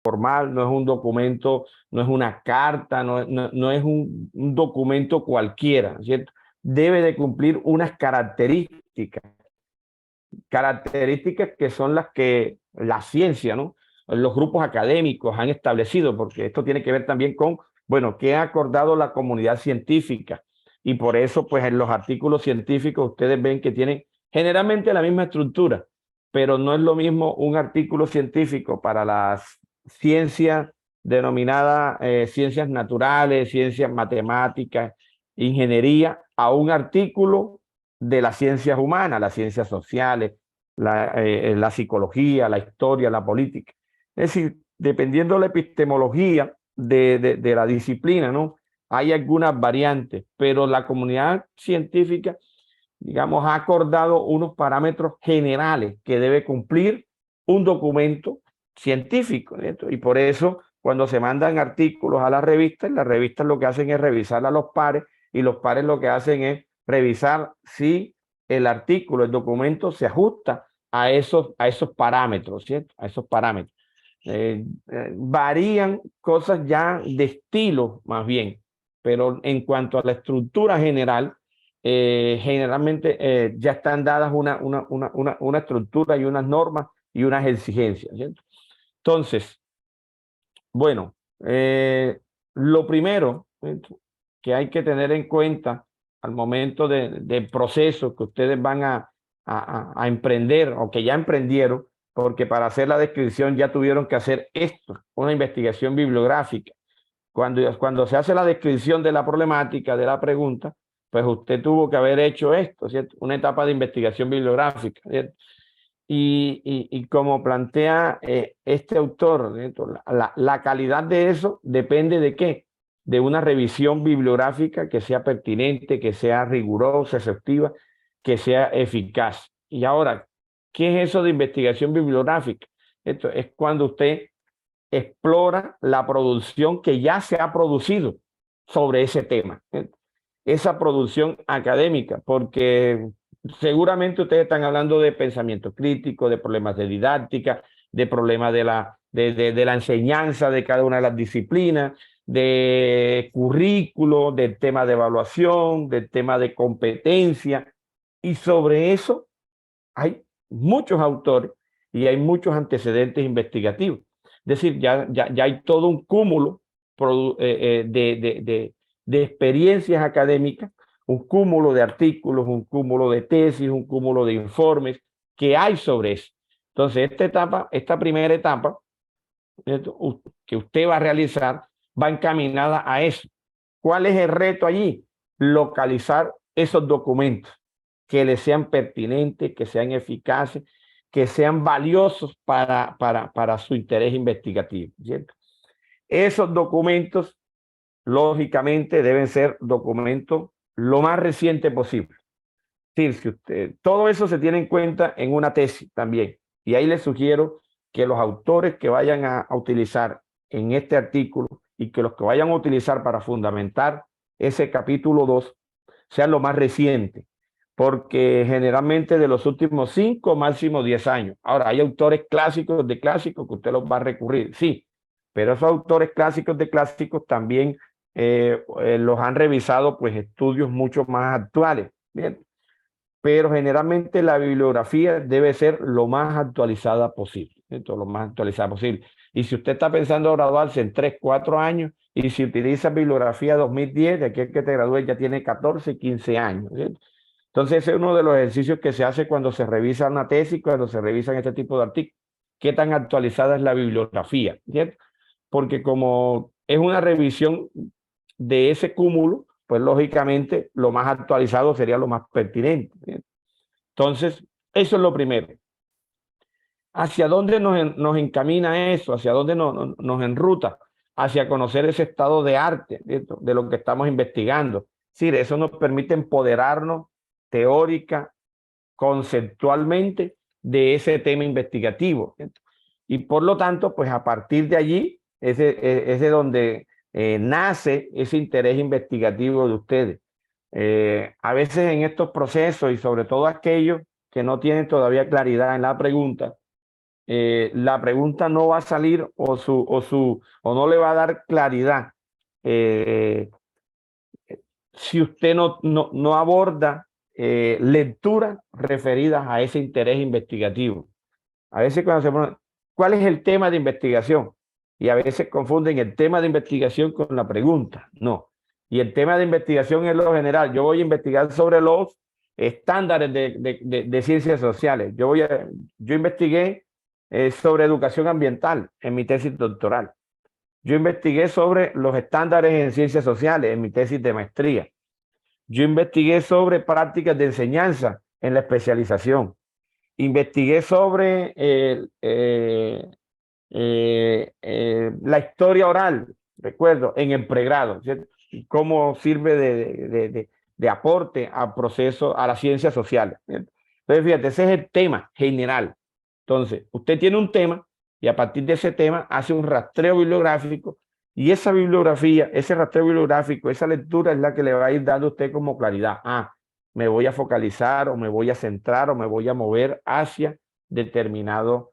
formal, no es un documento, no es una carta, no es un documento cualquiera, ¿cierto? Debe de cumplir unas características que son las que la ciencia, ¿no? Los grupos académicos han establecido, porque esto tiene que ver también con, bueno, qué ha acordado la comunidad científica. Y por eso, pues en los artículos científicos ustedes ven que tienen generalmente la misma estructura, pero no es lo mismo un artículo científico para las ciencias denominadas ciencias naturales, ciencias matemáticas, ingeniería, a un artículo de las ciencias humanas, las ciencias sociales, la psicología, la historia, la política. Es decir, dependiendo de la epistemología de la disciplina, ¿no? Hay algunas variantes, pero la comunidad científica, digamos, ha acordado unos parámetros generales que debe cumplir un documento científico, ¿cierto? Y por eso, cuando se mandan artículos a las revistas lo que hacen es revisar a los pares, y los pares lo que hacen es revisar si el artículo, el documento se ajusta a esos parámetros, ¿cierto? A esos parámetros. Varían cosas ya de estilo más bien, pero en cuanto a la estructura general, generalmente ya están dadas una estructura y unas normas y unas exigencias, ¿cierto? Entonces, bueno, lo primero, ¿cierto?, que hay que tener en cuenta al momento del proceso que ustedes van a emprender o que ya emprendieron, porque para hacer la descripción ya tuvieron que hacer esto, una investigación bibliográfica. Cuando se hace la descripción de la problemática, de la pregunta, pues usted tuvo que haber hecho esto, ¿cierto? Una etapa de investigación bibliográfica, ¿cierto? Y como plantea este autor, ¿cierto?, la calidad de eso depende de qué, de una revisión bibliográfica que sea pertinente, que sea rigurosa, exhaustiva, que sea eficaz. Y ahora, ¿qué es eso de investigación bibliográfica? Esto es cuando usted explora la producción que ya se ha producido sobre ese tema, esa producción académica, porque seguramente ustedes están hablando de pensamiento crítico, de problemas de didáctica, de problemas de la enseñanza de cada una de las disciplinas, de currículo, del tema de evaluación, del tema de competencia, y sobre eso hay muchos autores y hay muchos antecedentes investigativos. Es decir, ya hay todo un cúmulo de experiencias académicas, un cúmulo de artículos, un cúmulo de tesis, un cúmulo de informes que hay sobre eso. Entonces, esta primera etapa que usted va a realizar va encaminada a eso. ¿Cuál es el reto allí? Localizar esos documentos que le sean pertinentes, que sean eficaces, que sean valiosos para su interés investigativo, ¿cierto? Esos documentos, lógicamente, deben ser documentos lo más reciente posible. Sí, si todo eso se tiene en cuenta en una tesis también. Y ahí les sugiero que los autores que vayan a utilizar en este artículo y que los que vayan a utilizar para fundamentar ese capítulo 2 sean lo más reciente, porque generalmente de los últimos 5, máximo 10 años. Ahora, hay autores clásicos de clásicos que usted los va a recurrir, sí, pero esos autores clásicos de clásicos también los han revisado pues estudios mucho más actuales, ¿bien? Pero generalmente la bibliografía debe ser lo más actualizada posible, ¿cierto? Lo más actualizada posible. Y si usted está pensando graduarse en 3, 4 años, y si utiliza bibliografía 2010, de aquí que te gradúe ya tiene 14, 15 años, ¿cierto? Entonces ese es uno de los ejercicios que se hace cuando se revisa una tesis, cuando se revisan este tipo de artículos. ¿Qué tan actualizada es la bibliografía? ¿Cierto? Porque como es una revisión de ese cúmulo, pues lógicamente lo más actualizado sería lo más pertinente, ¿cierto? Entonces, eso es lo primero. ¿Hacia dónde nos encamina eso? ¿Hacia dónde nos enruta? Hacia conocer ese estado de arte, ¿cierto?, de lo que estamos investigando. Sí, eso nos permite empoderarnos teórica, conceptualmente de ese tema investigativo, ¿cierto? Y por lo tanto, pues a partir de allí es de donde nace ese interés investigativo de ustedes. A veces en estos procesos, y sobre todo aquellos que no tienen todavía claridad en la pregunta, la pregunta no va a salir o no le va a dar claridad si usted no aborda lecturas referidas a ese interés investigativo. A veces cuando se pone, ¿cuál es el tema de investigación? Y a veces confunden el tema de investigación con la pregunta. No. Y el tema de investigación es lo general. Yo voy a investigar sobre los estándares de ciencias sociales. Yo investigué sobre educación ambiental en mi tesis doctoral. Yo investigué sobre los estándares en ciencias sociales en mi tesis de maestría. Yo investigué sobre prácticas de enseñanza en la especialización. Investigué sobre la historia oral, recuerdo, en el pregrado, ¿cierto? Cómo sirve de aporte al proceso, a las ciencias sociales, ¿cierto? Entonces, fíjate, ese es el tema general. Entonces, usted tiene un tema y a partir de ese tema hace un rastreo bibliográfico y esa bibliografía, ese rastreo bibliográfico, esa lectura es la que le va a ir dando a usted como claridad. Ah, me voy a focalizar o me voy a centrar o me voy a mover hacia determinado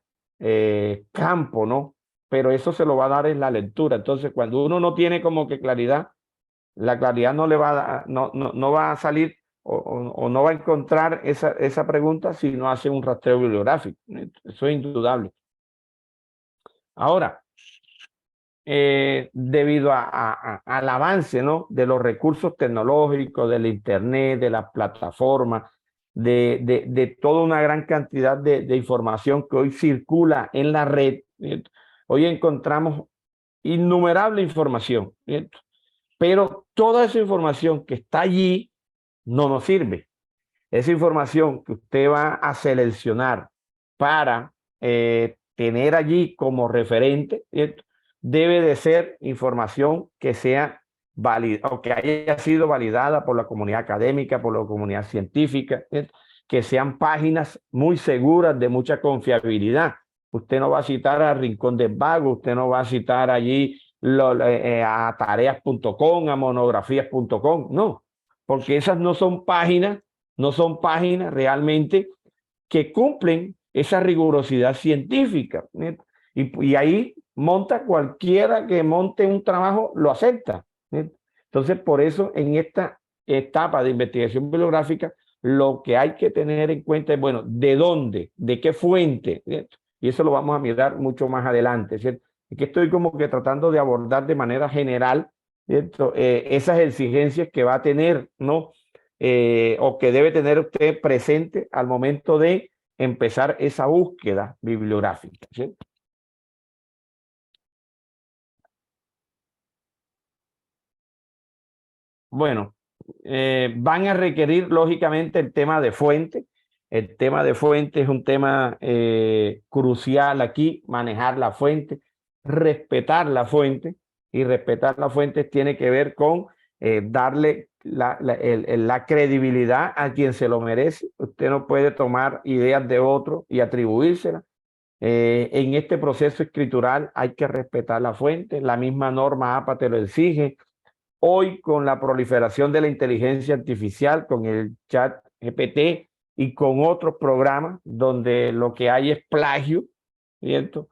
campo, ¿no? Pero eso se lo va a dar en la lectura. Entonces, cuando uno no tiene como que claridad, la claridad no le va a dar, no va a salir o no va a encontrar esa pregunta si no hace un rastreo bibliográfico. Eso es indudable. Ahora, debido al avance, ¿no?, de los recursos tecnológicos, del Internet, de las plataformas, de toda una gran cantidad de información que hoy circula en la red, ¿cierto? Hoy encontramos innumerable información, ¿cierto? Pero toda esa información que está allí no nos sirve. Esa información que usted va a seleccionar para tener allí como referente, ¿cierto?, debe de ser información que sea válida o que haya sido validada por la comunidad académica, por la comunidad científica, ¿cierto?, que sean páginas muy seguras, de mucha confiabilidad. Usted no va a citar a Rincón del Vago, usted no va a citar allí a tareas.com, a monografías.com, no, porque esas no son páginas realmente que cumplen esa rigurosidad científica. Y ahí monta cualquiera que monte un trabajo, lo acepta. Entonces, por eso en esta etapa de investigación bibliográfica, lo que hay que tener en cuenta es, bueno, ¿de dónde? ¿De qué fuente? ¿Cierto? Y eso lo vamos a mirar mucho más adelante, ¿cierto? Aquí estoy como que tratando de abordar de manera general, ¿cierto?, esas exigencias que va a tener, ¿no?, o que debe tener usted presente al momento de empezar esa búsqueda bibliográfica, ¿sí? Bueno, van a requerir lógicamente el tema de fuente. El tema de fuente es un tema crucial aquí, manejar la fuente, respetar la fuente, y respetar la fuente tiene que ver con darle la credibilidad a quien se lo merece. Usted no puede tomar ideas de otro y atribuírselas. En este proceso escritural hay que respetar la fuente, la misma norma APA te lo exige. Hoy, con la proliferación de la inteligencia artificial, con el chat GPT y con otros programas donde lo que hay es plagio, ¿cierto?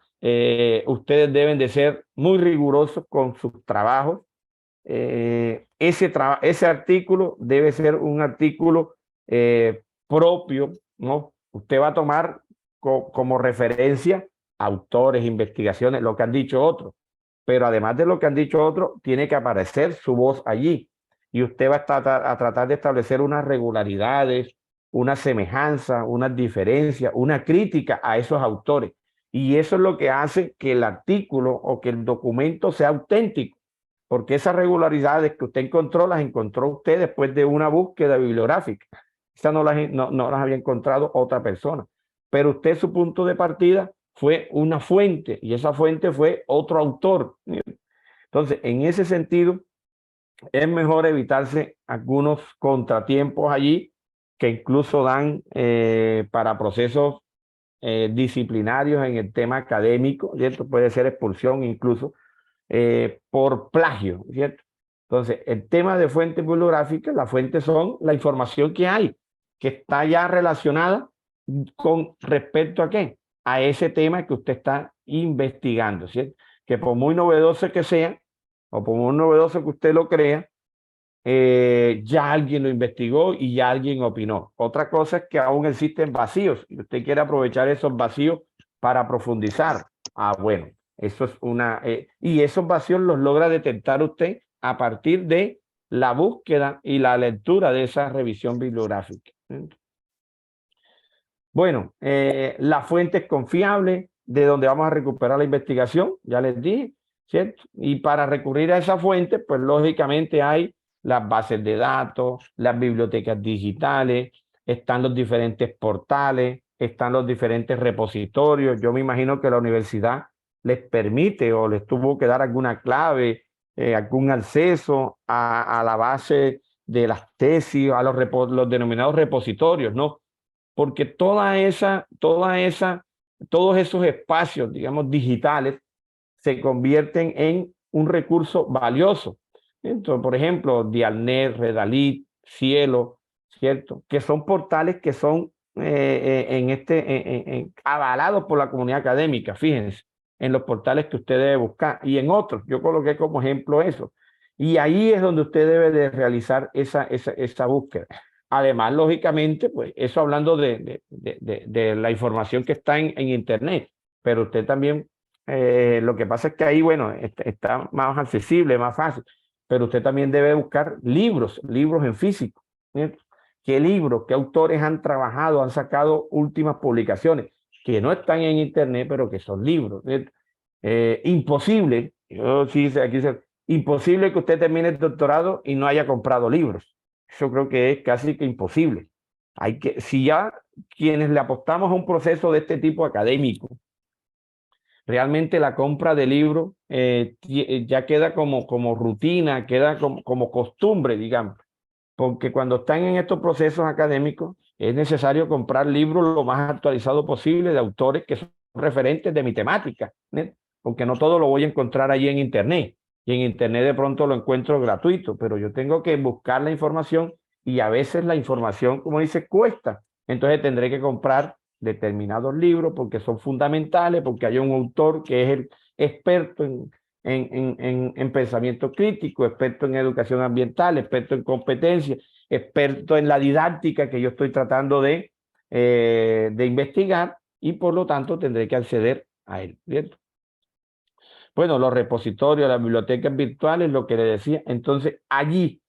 Ustedes deben de ser muy rigurosos con sus trabajos. Ese artículo debe ser un artículo propio, ¿no? Usted va a tomar como referencia autores, investigaciones, lo que han dicho otros, pero además de lo que han dicho otros, tiene que aparecer su voz allí y usted va a tratar de establecer unas regularidades, una semejanza, unas diferencias, una crítica a esos autores. Y eso es lo que hace que el artículo o que el documento sea auténtico, porque esas regularidades que usted encontró, las encontró usted después de una búsqueda bibliográfica. Esas no las había encontrado otra persona. Pero usted, su punto de partida fue una fuente, y esa fuente fue otro autor. Entonces, en ese sentido, es mejor evitarse algunos contratiempos allí que incluso dan para procesos disciplinarios en el tema académico, ¿cierto? Puede ser expulsión incluso por plagio, ¿cierto? Entonces, el tema de fuentes bibliográficas, las fuentes son la información que hay, que está ya relacionada con respecto a qué, a ese tema que usted está investigando, ¿cierto? Que por muy novedoso que sea, o por muy novedoso que usted lo crea, ya alguien lo investigó y ya alguien opinó. Otra cosa es que aún existen vacíos y usted quiere aprovechar esos vacíos para profundizar. Ah, bueno, eso es una... y esos vacíos los logra detectar usted a partir de la búsqueda y la lectura de esa revisión bibliográfica. Bueno, la fuente es confiable de donde vamos a recuperar la investigación, ya les dije, ¿cierto? Y para recurrir a esa fuente, pues lógicamente hay las bases de datos, las bibliotecas digitales, están los diferentes portales, están los diferentes repositorios. Yo me imagino que la universidad les permite o les tuvo que dar alguna clave, algún acceso a la base de las tesis, a los denominados repositorios, ¿no? Porque todos esos espacios, digamos, digitales, se convierten en un recurso valioso. Entonces, por ejemplo, Dialnet, Redalit, Cielo, ¿cierto? Que son portales que son avalados por la comunidad académica, fíjense, en los portales que usted debe buscar y en otros. Yo coloqué como ejemplo eso. Y ahí es donde usted debe de realizar esa búsqueda. Además, lógicamente, pues eso hablando de la información que está en Internet, pero usted también, lo que pasa es que ahí, bueno, está más accesible, más fácil, pero usted también debe buscar libros en físico. ¿Cierto? ¿Qué libros, qué autores han trabajado, han sacado últimas publicaciones que no están en Internet, pero que son libros? Imposible, yo sí, aquí dice, imposible que usted termine el doctorado y no haya comprado libros. Yo creo que es casi que imposible. Si ya quienes le apostamos a un proceso de este tipo académico, realmente la compra de libros ya queda como rutina, queda como costumbre, digamos, porque cuando están en estos procesos académicos es necesario comprar libros lo más actualizados posible de autores que son referentes de mi temática, ¿no? Porque no todo lo voy a encontrar allí en Internet. Y en Internet de pronto lo encuentro gratuito, pero yo tengo que buscar la información y a veces la información, como dice, cuesta. Entonces tendré que comprar determinados libros porque son fundamentales, porque hay un autor que es el experto en pensamiento crítico, experto en educación ambiental, experto en competencia, experto en la didáctica que yo estoy tratando de investigar y por lo tanto tendré que acceder a él. ¿Cierto? Bueno, los repositorios, las bibliotecas virtuales, lo que le decía, entonces allí,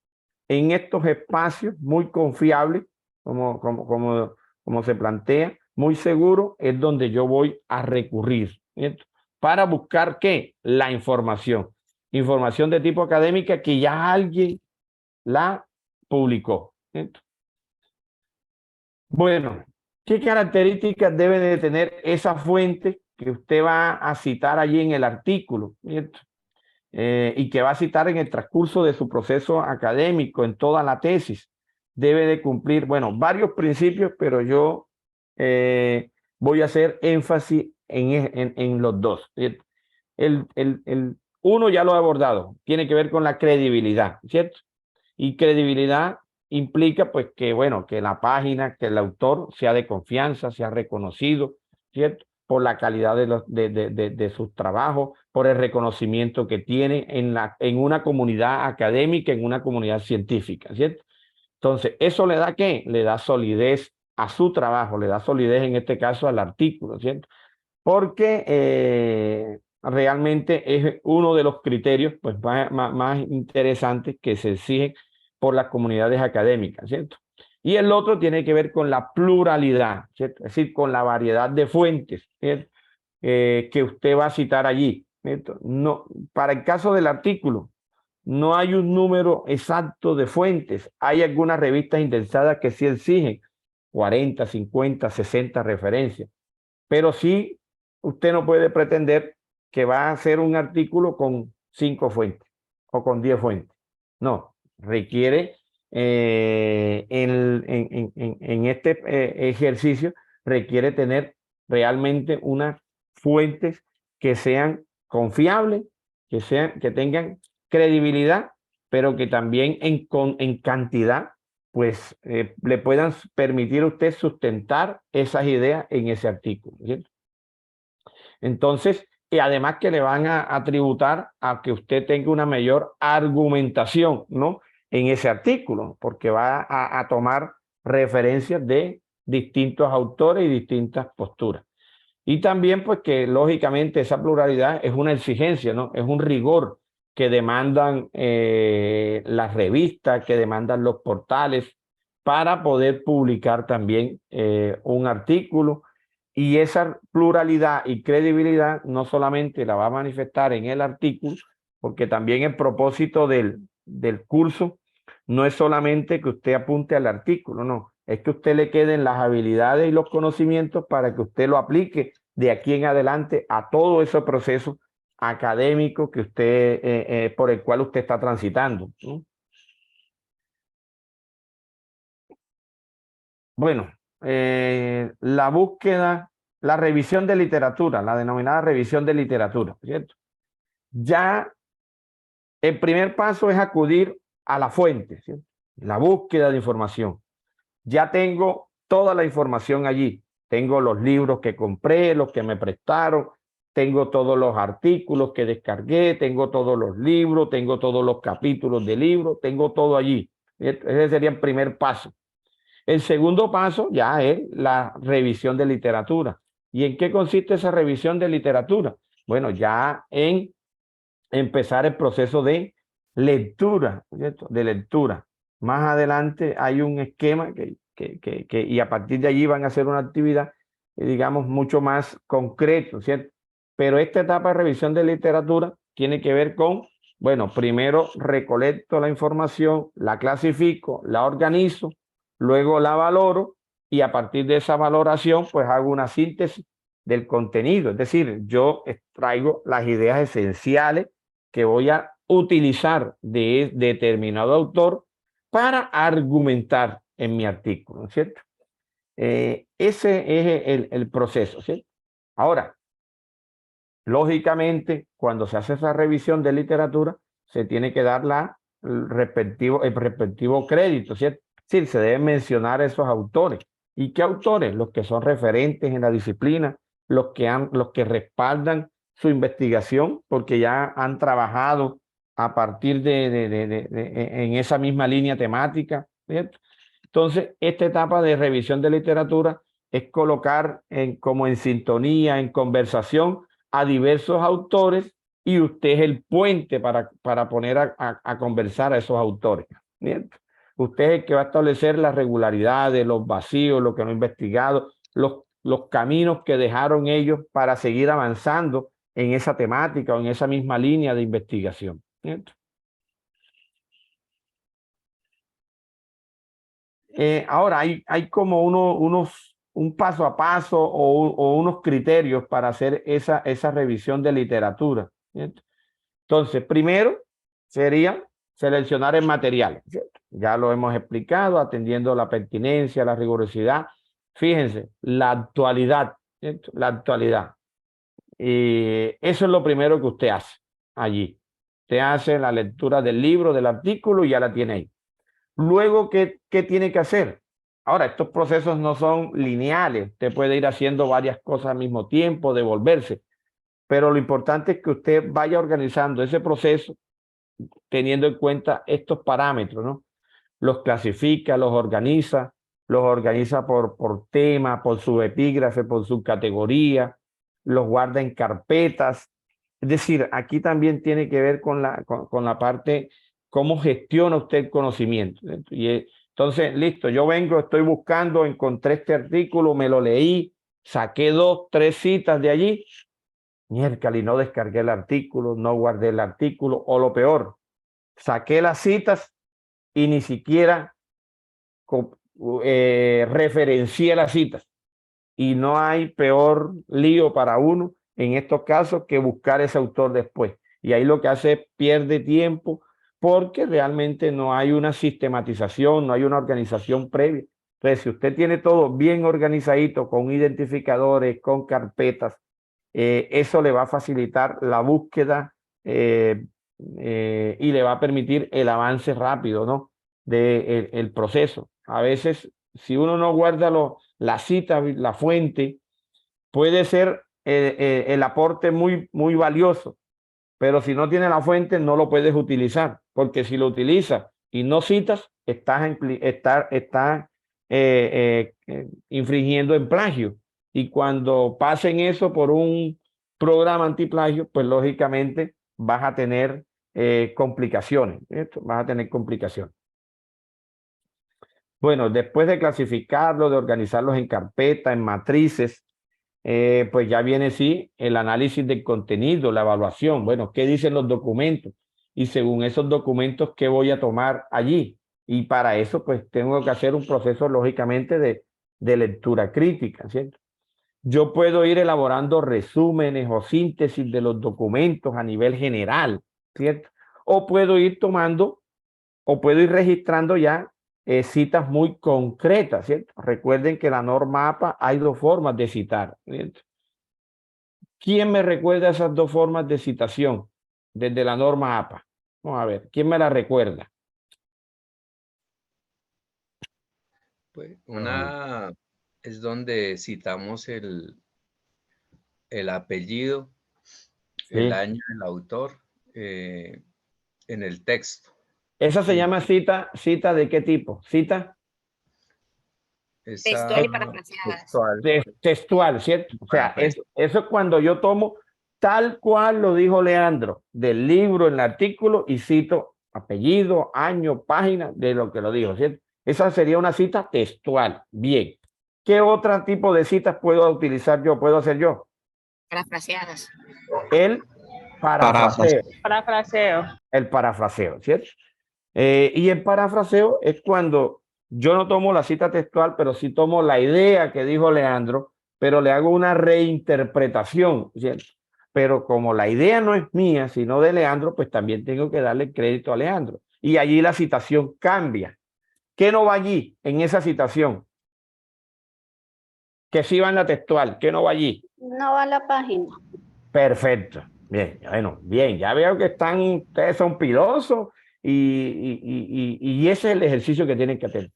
en estos espacios muy confiables, como se plantea, muy seguro, es donde yo voy a recurrir. ¿Cierto? Para buscar ¿qué? La información. Información de tipo académica que ya alguien la publicó. ¿Cierto? Bueno, ¿qué características debe de tener esa fuente que usted va a citar allí en el artículo? ¿Cierto? Y que va a citar en el transcurso de su proceso académico, en toda la tesis? Debe de cumplir, bueno, varios principios, pero yo voy a hacer énfasis en los dos. ¿Cierto? Uno ya lo he abordado, tiene que ver con la credibilidad, ¿cierto? Y credibilidad implica pues que, bueno, que la página, que el autor sea de confianza, sea reconocido, ¿cierto? Por la calidad de sus trabajos, por el reconocimiento que tiene en una comunidad académica, en una comunidad científica, ¿cierto? Entonces, ¿eso le da qué? Le da solidez a su trabajo, le da solidez en este caso al artículo, ¿cierto? Porque realmente es uno de los criterios pues, más interesantes que se exigen por las comunidades académicas, ¿cierto? Y el otro tiene que ver con la pluralidad, ¿cierto? Es decir, con la variedad de fuentes, ¿cierto? Que usted va a citar allí, ¿cierto? No, para el caso del artículo, no hay un número exacto de fuentes. Hay algunas revistas indexadas que sí exigen 40, 50, 60 referencias, pero sí usted no puede pretender que va a hacer un artículo con 5 fuentes o con 10 fuentes. No, requiere en este ejercicio, requiere tener realmente unas fuentes que sean confiables, que tengan credibilidad, pero que también en cantidad pues le puedan permitir a usted sustentar esas ideas en ese artículo. ¿Cierto? Entonces, y además que le van a tributar a que usted tenga una mayor argumentación, ¿no? En ese artículo, porque va a tomar referencias de distintos autores y distintas posturas. Y también, pues, que lógicamente esa pluralidad es una exigencia, ¿no? Es un rigor que demandan las revistas, que demandan los portales para poder publicar también un artículo. Y esa pluralidad y credibilidad no solamente la va a manifestar en el artículo, porque también el propósito del curso no es solamente que usted apunte al artículo, no, es que usted le queden las habilidades y los conocimientos para que usted lo aplique de aquí en adelante a todo ese proceso académico que usted, por el cual usted está transitando, ¿no? Bueno, la búsqueda, la revisión de literatura, la denominada revisión de literatura, ¿cierto? Ya el primer paso es acudir a la fuente, ¿cierto? La búsqueda de información. Ya tengo toda la información allí. Tengo los libros que compré, los que me prestaron, tengo todos los artículos que descargué, tengo todos los libros, tengo todos los capítulos de libros, tengo todo allí. Ese sería el primer paso. El segundo paso ya es la revisión de literatura. ¿Y en qué consiste esa revisión de literatura? Bueno, ya en empezar el proceso de lectura, ¿cierto? De lectura. Más adelante hay un esquema y a partir de allí van a hacer una actividad, digamos, mucho más concreto, ¿cierto? Pero esta etapa de revisión de literatura tiene que ver con, bueno, primero recolecto la información, la clasifico, la organizo, luego la valoro y a partir de esa valoración, pues hago una síntesis del contenido. Es decir, yo extraigo las ideas esenciales que voy a utilizar de determinado autor para argumentar en mi artículo, ¿no es cierto? Ese es el proceso, ¿sí? Ahora, lógicamente, cuando se hace esa revisión de literatura, se tiene que dar el respectivo crédito, ¿cierto? Sí, se deben mencionar esos autores. ¿Y qué autores? Los que son referentes en la disciplina, los que respaldan su investigación, porque ya han trabajado a partir en esa misma línea temática, ¿cierto? Entonces, esta etapa de revisión de literatura es colocar como en sintonía, en conversación a diversos autores y usted es el puente para poner a conversar a esos autores, ¿cierto? Usted es el que va a establecer las regularidades, los vacíos, lo que no ha investigado, los caminos que dejaron ellos para seguir avanzando en esa temática o en esa misma línea de investigación, ¿cierto? Ahora hay como un paso a paso o unos criterios para hacer esa revisión de literatura, ¿cierto? Entonces, primero sería seleccionar el material, ¿cierto? Ya lo hemos explicado, atendiendo la pertinencia, la rigurosidad. Fíjense, la actualidad, ¿cierto? La actualidad. Eso es lo primero que usted hace allí. Usted hace la lectura del libro, del artículo y ya la tiene ahí. Luego, ¿qué tiene que hacer? Ahora, estos procesos no son lineales. Usted puede ir haciendo varias cosas al mismo tiempo, devolverse. Pero lo importante es que usted vaya organizando ese proceso teniendo en cuenta estos parámetros, ¿no? Los clasifica, los organiza por tema, por subepígrafe, por subcategoría, los guarda en carpetas. Es decir, aquí también tiene que ver con la parte, cómo gestiona usted el conocimiento. Entonces, listo, yo vengo, estoy buscando, encontré este artículo, me lo leí, saqué 2, 3 citas de allí, miércoles, no descargué el artículo, no guardé el artículo, o lo peor, saqué las citas y ni siquiera referencié las citas. Y no hay peor lío para uno en estos casos que buscar ese autor después. Y ahí lo que hace es pierde tiempo porque realmente no hay una sistematización, no hay una organización previa. Entonces, si usted tiene todo bien organizadito, con identificadores, con carpetas, eso le va a facilitar la búsqueda y le va a permitir el avance rápido, ¿no? El proceso. A veces, si uno no guarda la cita, la fuente, puede ser el aporte muy valioso, pero si no tiene la fuente no lo puedes utilizar, porque si lo utilizas y no citas, estás infringiendo en plagio. Y cuando pasen eso por un programa antiplagio, pues lógicamente vas a tener complicaciones. ¿Cierto? Vas a tener complicaciones. Bueno, después de clasificarlo, de organizarlos en carpeta, en matrices, pues ya viene sí el análisis del contenido, la evaluación. Bueno, ¿qué dicen los documentos? Y según esos documentos, ¿qué voy a tomar allí? Y para eso, pues tengo que hacer un proceso, lógicamente, de lectura crítica, ¿cierto? Yo puedo ir elaborando resúmenes o síntesis de los documentos a nivel general, ¿cierto? O puedo ir tomando, o puedo ir registrando ya citas muy concretas, ¿cierto? Recuerden que la norma APA hay dos formas de citar, ¿cierto? ¿Quién me recuerda esas dos formas de citación desde la norma APA? Vamos a ver, ¿quién me la recuerda? Pues una es donde citamos el apellido, el Sí. año del autor en el texto. Esa se Y llama cita ¿de qué tipo? Cita esa Textual y parafraseadas. textual. textual, ¿cierto? O sea, Pues, eso es cuando yo tomo tal cual lo dijo Leandro, del libro, el artículo, y cito apellido, año, página de lo que lo dijo, ¿cierto? Esa sería una cita textual. Bien. ¿Qué otro tipo de citas puedo utilizar yo, puedo hacer yo? Parafraseadas. El parafraseo. Parafraseo. El parafraseo, ¿cierto? Y el parafraseo es cuando yo no tomo la cita textual, pero sí tomo la idea que dijo Leandro, pero le hago una reinterpretación, ¿cierto? Pero como la idea no es mía, sino de Leandro, pues también tengo que darle crédito a Leandro. Y allí la citación cambia. ¿Qué no va allí en esa citación? Que sí va en la textual, ¿qué no va allí? No va a la página. Perfecto. Bien, bueno, bien, ya veo que ustedes son pilosos y ese es el ejercicio que tienen que hacer.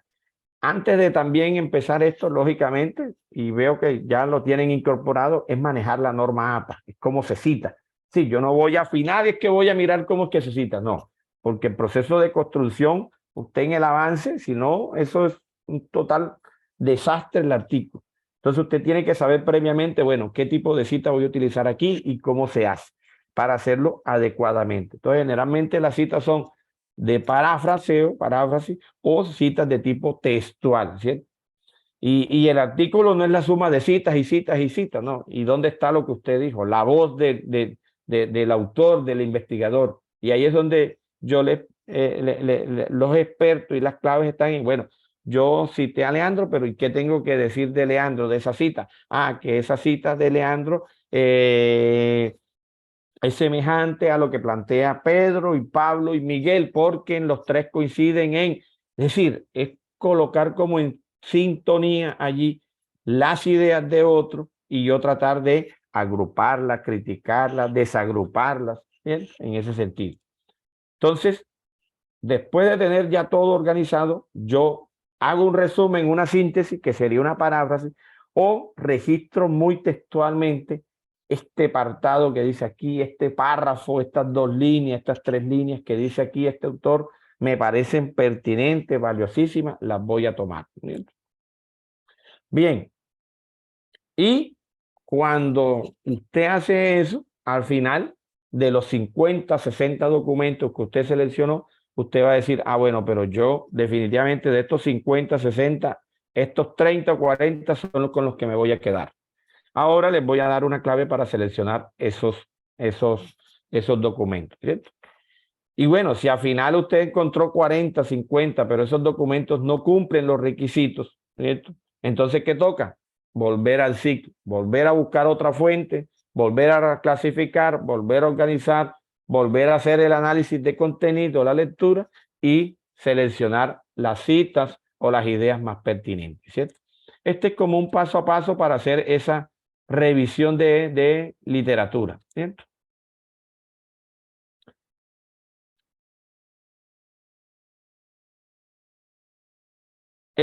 Antes de también empezar esto, lógicamente, y veo que ya lo tienen incorporado, es manejar la norma APA, es cómo se cita. Sí, yo no voy a afinar, es que voy a mirar cómo es que se cita, no, porque el proceso de construcción, usted en el avance, si no, eso es un total desastre el artículo. Entonces usted tiene que saber previamente, bueno, qué tipo de cita voy a utilizar aquí y cómo se hace para hacerlo adecuadamente. Entonces, generalmente las citas son de paráfrasis, o citas de tipo textual, ¿cierto? Y el artículo no es la suma de citas y citas y citas, ¿no? ¿Y dónde está lo que usted dijo? La voz del autor, del investigador. Y ahí es donde yo los expertos y las claves están en, bueno, yo cité a Leandro, pero ¿y qué tengo que decir de Leandro, de esa cita? Ah, que esa cita de Leandro es semejante a lo que plantea Pedro y Pablo y Miguel, porque en los tres coinciden es decir, es colocar como en sintonía allí las ideas de otro y yo tratar de agruparlas, criticarlas, desagruparlas, ¿bien? En ese sentido. Entonces, después de tener ya todo organizado, yo hago un resumen, una síntesis, que sería una paráfrasis, o registro muy textualmente este apartado que dice aquí, este párrafo, estas dos líneas, estas tres líneas que dice aquí este autor, me parecen pertinentes, valiosísimas, las voy a tomar. Bien, y cuando usted hace eso, al final de los 50, 60 documentos que usted seleccionó, usted va a decir, ah, bueno, pero yo definitivamente de estos 50, 60, estos 30 o 40 son los con los que me voy a quedar. Ahora les voy a dar una clave para seleccionar esos documentos, ¿cierto? Y bueno, si al final usted encontró 40, 50, pero esos documentos no cumplen los requisitos, ¿cierto? Entonces, ¿qué toca? Volver al ciclo, volver a buscar otra fuente, volver a clasificar, volver a organizar, volver a hacer el análisis de contenido, la lectura y seleccionar las citas o las ideas más pertinentes, ¿cierto? Este es como un paso a paso para hacer esa revisión de literatura, ¿cierto?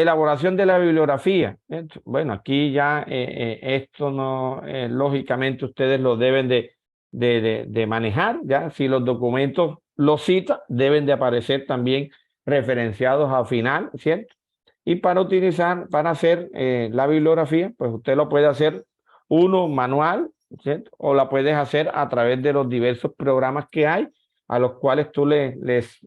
Elaboración de la bibliografía. Bueno, aquí ya esto no, lógicamente ustedes lo deben de manejar, ya. Si los documentos los cita, deben de aparecer también referenciados al final, ¿cierto? Y para utilizar, para hacer la bibliografía, pues usted lo puede hacer uno manual, ¿cierto? O la puedes hacer a través de los diversos programas que hay, a los cuales tú les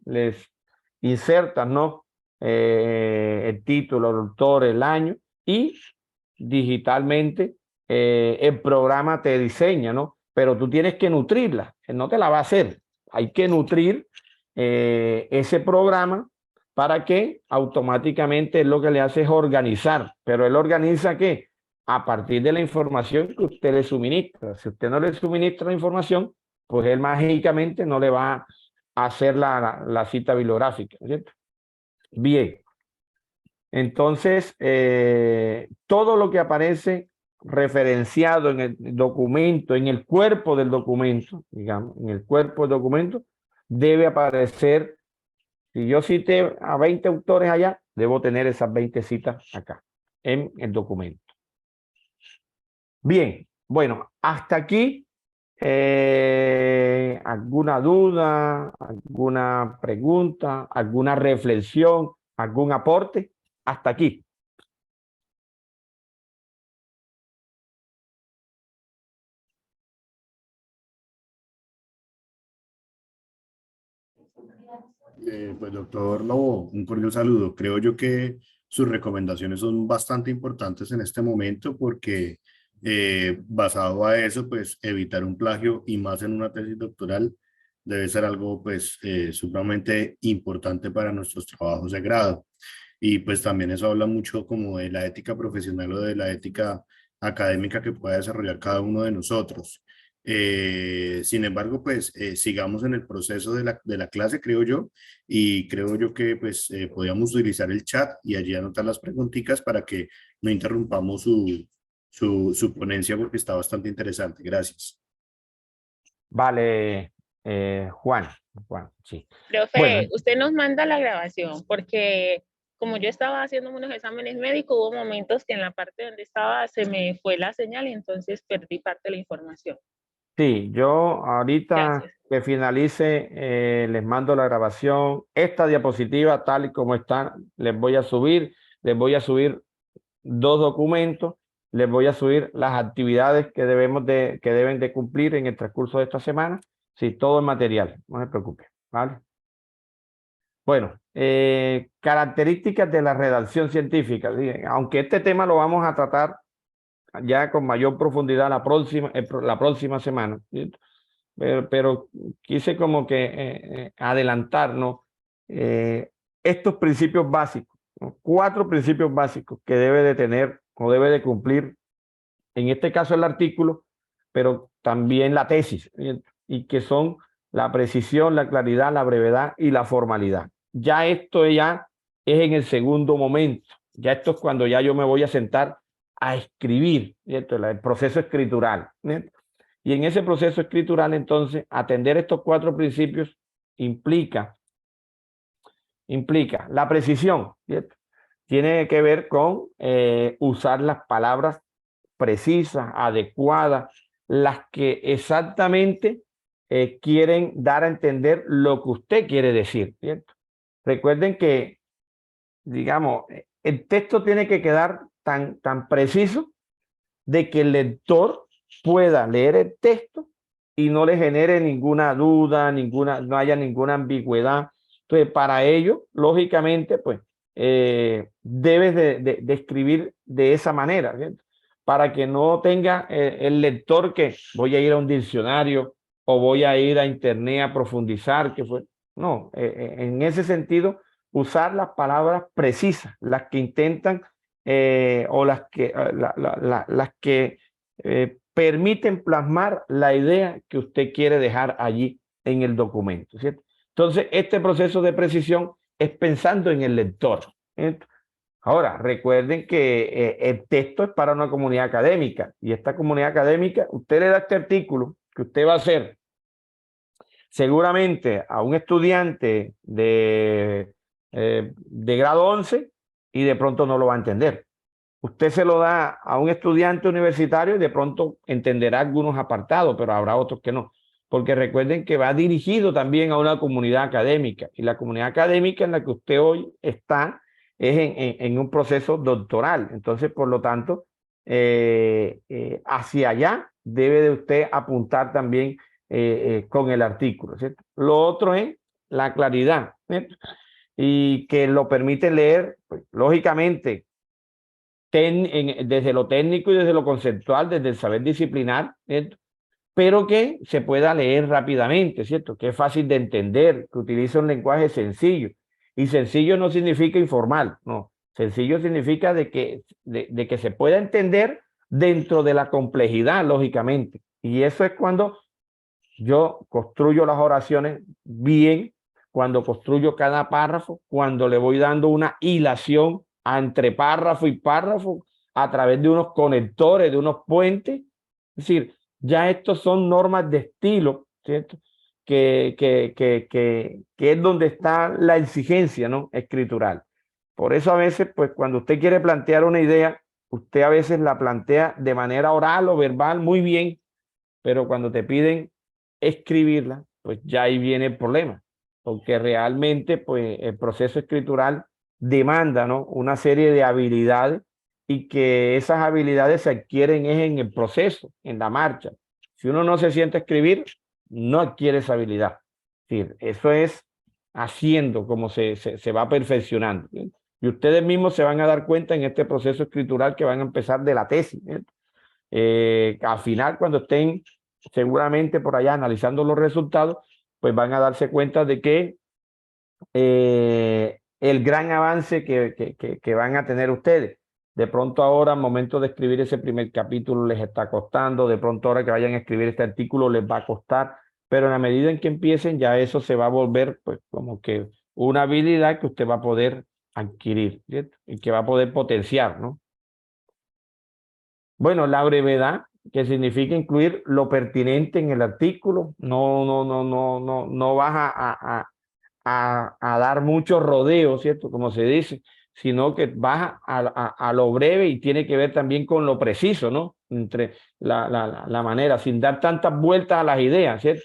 insertas, ¿no? El título, el autor, el año, y digitalmente el programa te diseña, ¿no? Pero tú tienes que nutrirla, no te la va a hacer. Hay que nutrir ese programa para que automáticamente lo que le hace es organizar. Pero él organiza ¿qué? A partir de la información que usted le suministra. Si usted no le suministra la información, pues él mágicamente no le va a hacer la cita bibliográfica, ¿cierto? Bien, entonces todo lo que aparece referenciado en el documento, en el cuerpo del documento, digamos, en el cuerpo del documento, debe aparecer. Si yo cité a 20 autores allá, debo tener esas 20 citas acá, en el documento. Bien, bueno, hasta aquí. ¿Alguna duda, alguna pregunta, alguna reflexión, algún aporte? Hasta aquí. Pues doctor Lobo, un cordial saludo. Creo yo que sus recomendaciones son bastante importantes en este momento porque basado a eso, pues evitar un plagio y más en una tesis doctoral debe ser algo pues sumamente importante para nuestros trabajos de grado. Y pues también eso habla mucho como de la ética profesional o de la ética académica que pueda desarrollar cada uno de nosotros. Sin embargo, pues sigamos en el proceso de la clase, creo yo, y creo yo que pues podríamos utilizar el chat y allí anotar las preguntitas para que no interrumpamos su ponencia porque está bastante interesante. Gracias. Vale, Juan, sí. Profe, Bueno, usted nos manda la grabación porque como yo estaba haciendo unos exámenes médicos, hubo momentos que en la parte donde estaba se me fue la señal y entonces perdí parte de la información. sí, yo ahorita Gracias. que finalice, les mando la grabación. Esta diapositiva, tal y como está, les voy a subir 2 documentos, les voy a subir las actividades que deben de cumplir en el transcurso de esta semana. Sí, todo el material, no se preocupe, ¿vale? Bueno, características de la redacción científica. ¿Sí? Aunque este tema lo vamos a tratar ya con mayor profundidad la próxima semana, ¿sí? Pero quise como que adelantarnos estos principios básicos, ¿no? 4 principios básicos que debe de tener o debe de cumplir, en este caso el artículo, pero también la tesis, ¿sí? Y que son la precisión, la claridad, la brevedad y la formalidad. Ya esto ya es en el segundo momento, ya esto es cuando ya yo me voy a sentar a escribir, ¿cierto? El proceso escritural, ¿cierto? Y en ese proceso escritural, entonces, atender estos 4 principios implica la precisión, ¿cierto? Tiene que ver con usar las palabras precisas, adecuadas, las que exactamente quieren dar a entender lo que usted quiere decir, ¿cierto? Recuerden que, digamos, el texto tiene que quedar tan preciso de que el lector pueda leer el texto y no le genere ninguna duda, no haya ninguna ambigüedad. Entonces, para ello, lógicamente, pues, debes de escribir de esa manera, ¿cierto? Para que no tenga el lector que voy a ir a un diccionario o voy a ir a internet a profundizar, que fue. No, en ese sentido, usar las palabras precisas, las que intentan o las que permiten plasmar la idea que usted quiere dejar allí en el documento, ¿cierto? Entonces, este proceso de precisión es pensando en el lector, ¿cierto? Ahora, recuerden que el texto es para una comunidad académica y esta comunidad académica, usted le da este artículo que usted va a hacer seguramente a un estudiante de grado 11 y de pronto no lo va a entender. Usted se lo da a un estudiante universitario y de pronto entenderá algunos apartados, pero habrá otros que no. Porque recuerden que va dirigido también a una comunidad académica, y la comunidad académica en la que usted hoy está es en un proceso doctoral. Entonces, por lo tanto, hacia allá debe de usted apuntar también con el artículo, ¿cierto? Lo otro es la claridad, ¿cierto? Y que lo permite leer, pues, lógicamente, desde lo técnico y desde lo conceptual, desde el saber disciplinar, ¿cierto? Pero que se pueda leer rápidamente, ¿cierto? Que es fácil de entender, que utiliza un lenguaje sencillo. Y sencillo no significa informal, no. Sencillo significa de que se pueda entender dentro de la complejidad, lógicamente. Y eso es cuando yo construyo las oraciones bien, cuando construyo cada párrafo, cuando le voy dando una hilación entre párrafo y párrafo a través de unos conectores, de unos puentes. Es decir, ya estos son normas de estilo, ¿cierto? Que es donde está la exigencia, ¿no? Escritural. Por eso a veces, pues cuando usted quiere plantear una idea, usted a veces la plantea de manera oral o verbal muy bien, pero cuando te piden escribirla, pues ya ahí viene el problema, porque realmente pues el proceso escritural demanda, ¿no?, una serie de habilidades, y que esas habilidades se adquieren es en el proceso, en la marcha. Si uno no se siente a escribir, no adquiere esa habilidad. Es decir, eso es haciendo como se va perfeccionando, ¿sí? Y ustedes mismos se van a dar cuenta en este proceso escritural que van a empezar de la tesis, ¿sí? Al final, cuando estén seguramente por allá analizando los resultados, pues van a darse cuenta de que el gran avance que van a tener ustedes. De pronto ahora, al momento de escribir ese primer capítulo, les está costando. De pronto ahora que vayan a escribir este artículo, les va a costar. Pero en la medida en que empiecen, ya eso se va a volver pues como que una habilidad que usted va a poder adquirir, ¿cierto? Y que va a poder potenciar, ¿no? Bueno, la brevedad, que significa incluir lo pertinente en el artículo. No vas a dar muchos rodeos, ¿cierto? Como se dice, sino que vas a lo breve, y tiene que ver también con lo preciso, ¿no? Entre la manera, sin dar tantas vueltas a las ideas, ¿cierto?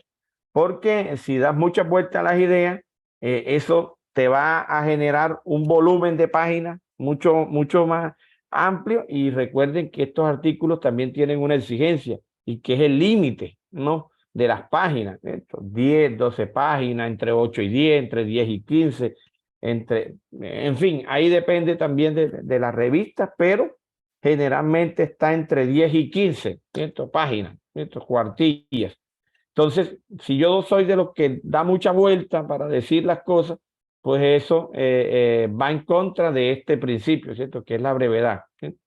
Porque si das muchas vueltas a las ideas, eso te va a generar un volumen de páginas mucho más amplio. Y recuerden que estos artículos también tienen una exigencia, y que es el límite, ¿no?, de las páginas, ¿cierto? 10, 12 páginas, entre 8 y 10, entre 10 y 15, en fin, ahí depende también de las revistas, pero generalmente está entre 10 y 15, ¿cierto?, páginas, ¿cierto?, cuartillas. Entonces, si yo soy de los que da mucha vuelta para decir las cosas, pues eso va en contra de este principio, ¿cierto?, que es la brevedad, ¿sí?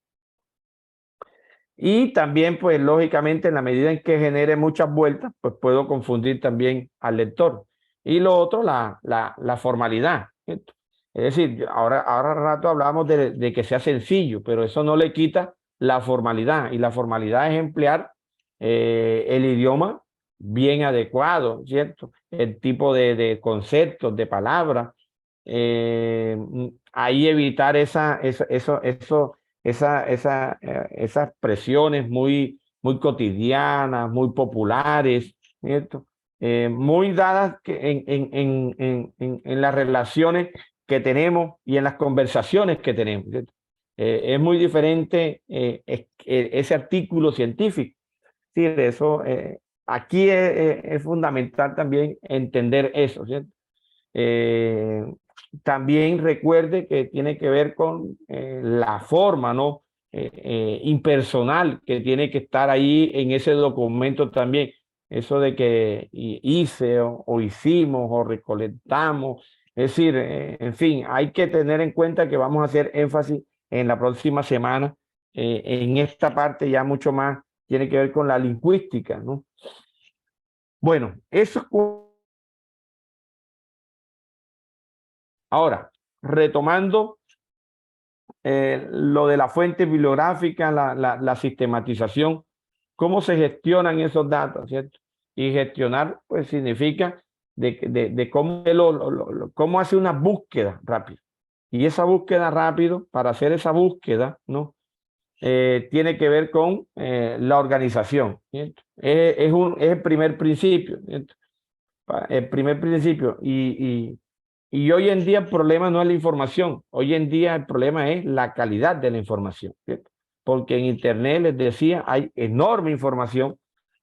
Y también, pues lógicamente, en la medida en que genere muchas vueltas, pues puedo confundir también al lector. Y lo otro, la formalidad, ¿cierto? Es decir, ahora rato hablamos de que sea sencillo, pero eso no le quita la formalidad. Y la formalidad es emplear el idioma bien adecuado, ¿cierto? El tipo de conceptos, de palabras. Ahí evitar esas expresiones muy cotidianas, muy populares, ¿cierto? Muy dadas en las relaciones que tenemos y en las conversaciones que tenemos, ¿cierto? Es muy diferente ese artículo científico. Sí, eso, aquí es fundamental también entender eso, ¿cierto? También recuerde que tiene que ver con la forma, ¿no?, impersonal que tiene que estar ahí en ese documento también. Eso de que hice o hicimos o recolectamos. Es decir, en fin, hay que tener en cuenta que vamos a hacer énfasis en la próxima semana en esta parte ya mucho más, tiene que ver con la lingüística, ¿no? Bueno, eso es... Ahora, retomando lo de la fuente bibliográfica, la sistematización, ¿cómo se gestionan esos datos, ¿cierto? Y gestionar, pues, significa de cómo hace una búsqueda rápida. Y esa búsqueda rápido, para hacer esa búsqueda, ¿no? Tiene que ver con la organización. Es el primer principio. ¿cierto? El primer principio. Y hoy en día el problema no es la información. Hoy en día el problema es la calidad de la información. ¿cierto? Porque en Internet, les decía, hay enorme información,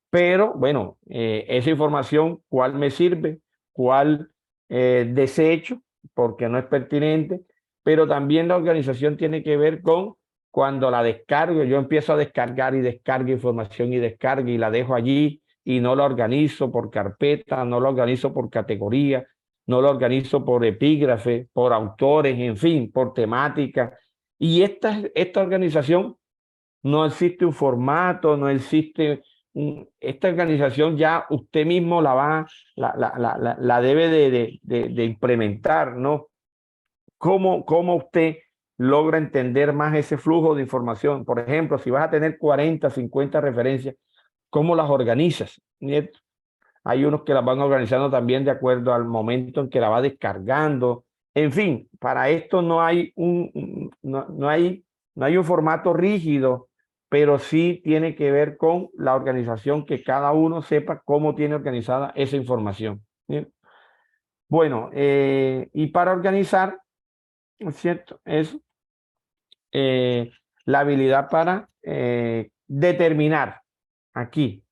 pero bueno, esa información, ¿cuál me sirve? ¿Cuál desecho? Porque no es pertinente. Pero también la organización tiene que ver con cuando la descargo, yo empiezo a descargar y descargo información y descargo y la dejo allí y no la organizo por carpeta, no la organizo por categoría, no la organizo por epígrafe, por autores, en fin, por temática. Y esta organización no existe un formato, no existe esta organización ya usted mismo la debe de implementar, ¿no? ¿Cómo usted logra entender más ese flujo de información? Por ejemplo, si vas a tener 40, 50 referencias, ¿cómo las organizas? ¿Cierto? Hay unos que las van organizando también de acuerdo al momento en que la va descargando. En fin, para esto no hay no hay un formato rígido, pero sí tiene que ver con la organización, que cada uno sepa cómo tiene organizada esa información. ¿sí? Bueno, y para organizar, ¿es cierto? Es la habilidad para determinar aquí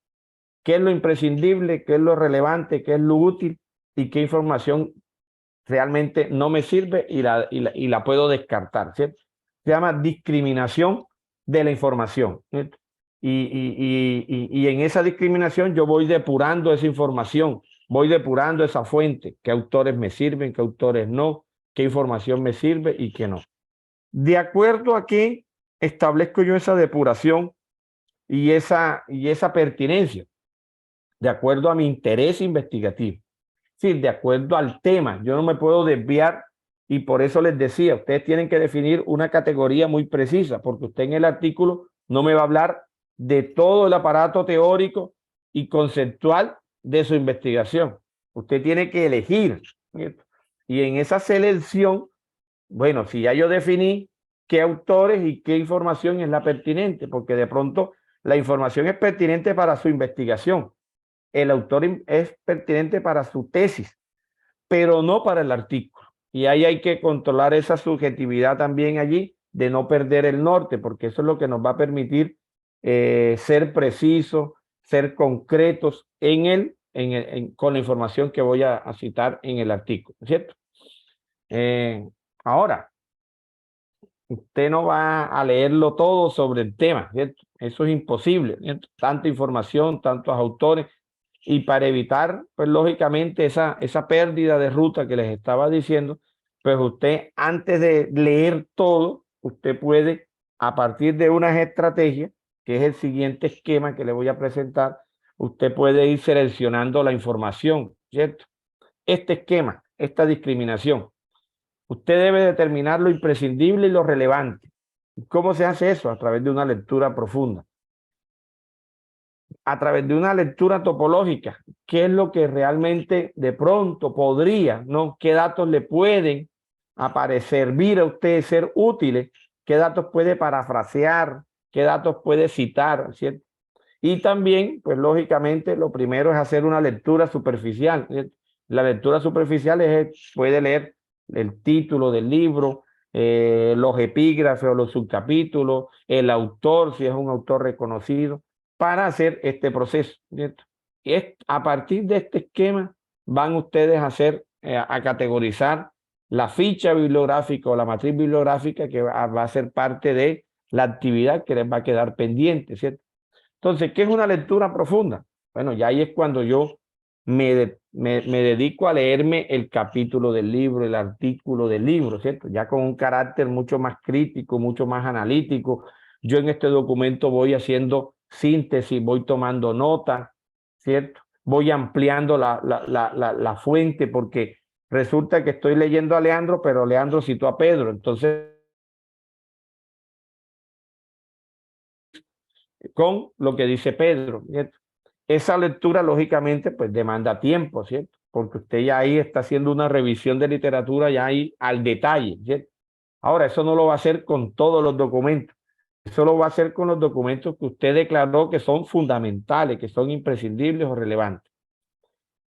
qué es lo imprescindible, qué es lo relevante, qué es lo útil y qué información realmente no me sirve y la puedo descartar. ¿cierto? Se llama discriminación de la información. ¿cierto? Y en esa discriminación yo voy depurando esa información, voy depurando esa fuente, qué autores me sirven, qué autores no, qué información me sirve y qué no. De acuerdo a qué establezco yo esa depuración y esa pertinencia, de acuerdo a mi interés investigativo, sí, de acuerdo al tema. Yo no me puedo desviar y por eso les decía, ustedes tienen que definir una categoría muy precisa, porque usted en el artículo no me va a hablar de todo el aparato teórico y conceptual de su investigación. Usted tiene que elegir, ¿cierto? Y en esa selección, bueno, si ya yo definí qué autores y qué información es la pertinente, porque de pronto la información es pertinente para su investigación, el autor es pertinente para su tesis, pero no para el artículo. Y ahí hay que controlar esa subjetividad también allí, de no perder el norte, porque eso es lo que nos va a permitir ser precisos, ser concretos con la información que voy a citar en el artículo, ¿cierto? Ahora, usted no va a leerlo todo sobre el tema, ¿cierto? Eso es imposible, ¿cierto? Tanta información, tantos autores, y para evitar, pues lógicamente, esa pérdida de ruta que les estaba diciendo, pues usted antes de leer todo, usted puede, a partir de unas estrategias, que es el siguiente esquema que le voy a presentar, usted puede ir seleccionando la información, ¿cierto? Este esquema, esta discriminación. Usted debe determinar lo imprescindible y lo relevante. ¿Cómo se hace eso? A través de una lectura profunda. A través de una lectura topológica. ¿Qué es lo que realmente de pronto podría, ¿no? ¿Qué datos le pueden servir a usted, ser útiles? ¿Qué datos puede parafrasear? ¿Qué datos puede citar? ¿Cierto? Y también, pues lógicamente, lo primero es hacer una lectura superficial. ¿cierto? La lectura superficial puede leer el título del libro, los epígrafes o los subcapítulos, el autor, si es un autor reconocido, para hacer este proceso. ¿cierto? Y a partir de este esquema van ustedes a categorizar la ficha bibliográfica o la matriz bibliográfica que va a ser parte de la actividad que les va a quedar pendiente, ¿cierto? Entonces, ¿qué es una lectura profunda? Bueno, ya ahí es cuando yo me dedico a leerme el capítulo del libro, el artículo del libro, ¿cierto? Ya con un carácter mucho más crítico, mucho más analítico. Yo en este documento voy haciendo síntesis, voy tomando nota, ¿cierto? Voy ampliando la fuente porque resulta que estoy leyendo a Leandro, pero Leandro citó a Pedro. Entonces, con lo que dice Pedro, ¿cierto? Esa lectura, lógicamente, pues demanda tiempo, ¿cierto? Porque usted ya ahí está haciendo una revisión de literatura ya ahí al detalle, ¿cierto? Ahora, eso no lo va a hacer con todos los documentos. Eso lo va a hacer con los documentos que usted declaró que son fundamentales, que son imprescindibles o relevantes.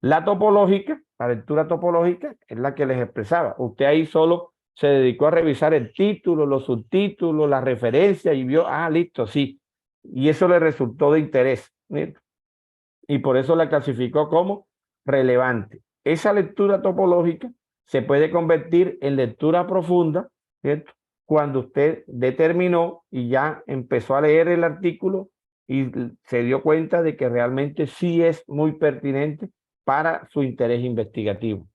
La topológica, la lectura topológica, es la que les expresaba. Usted ahí solo se dedicó a revisar el título, los subtítulos, la referencia y vio, listo, sí. Y eso le resultó de interés. ¿Cierto? Y por eso la clasificó como relevante. Esa lectura topológica se puede convertir en lectura profunda, ¿cierto? Cuando usted determinó y ya empezó a leer el artículo y se dio cuenta de que realmente sí es muy pertinente para su interés investigativo.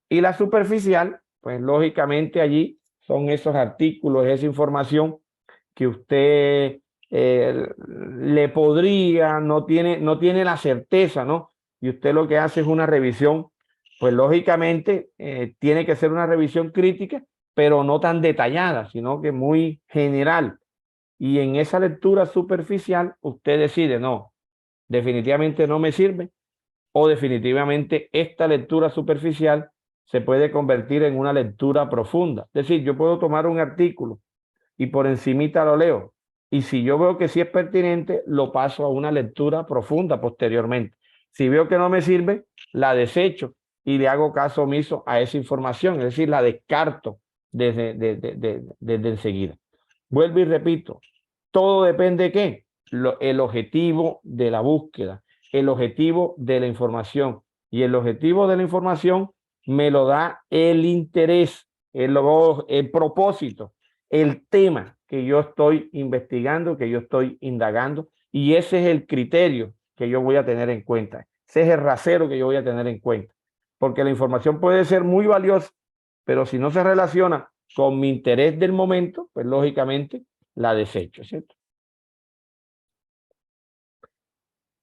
Y la superficial, pues lógicamente allí son esos artículos, esa información que usted le podría, no tiene la certeza, ¿no? Y usted lo que hace es una revisión, pues lógicamente tiene que ser una revisión crítica, pero no tan detallada, sino que muy general. Y en esa lectura superficial, usted decide, no, definitivamente no me sirve, o definitivamente esta lectura superficial se puede convertir en una lectura profunda. Es decir, yo puedo tomar un artículo y por encimita lo leo. Y si yo veo que sí es pertinente, lo paso a una lectura profunda posteriormente. Si veo que no me sirve, la desecho y le hago caso omiso a esa información, es decir, la descarto desde enseguida. Vuelvo y repito, todo depende de qué, el objetivo de la búsqueda, el objetivo de la información. Y el objetivo de la información me lo da el interés, el propósito, el tema que yo estoy investigando, que yo estoy indagando, y ese es el criterio que yo voy a tener en cuenta. Ese es el rasero que yo voy a tener en cuenta. Porque la información puede ser muy valiosa, pero si no se relaciona con mi interés del momento, pues lógicamente la desecho, ¿cierto?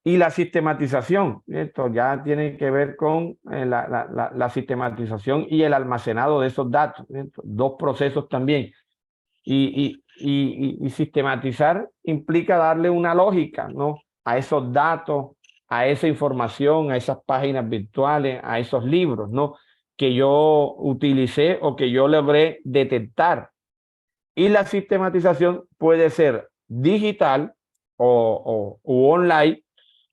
Y la sistematización, esto ya tiene que ver con la sistematización y el almacenado de esos datos, ¿cierto? Dos procesos también. Y sistematizar implica darle una lógica, ¿no? A esos datos, a esa información, a esas páginas virtuales, a esos libros, ¿no? Que yo utilicé o que yo logré detectar. Y la sistematización puede ser digital o online,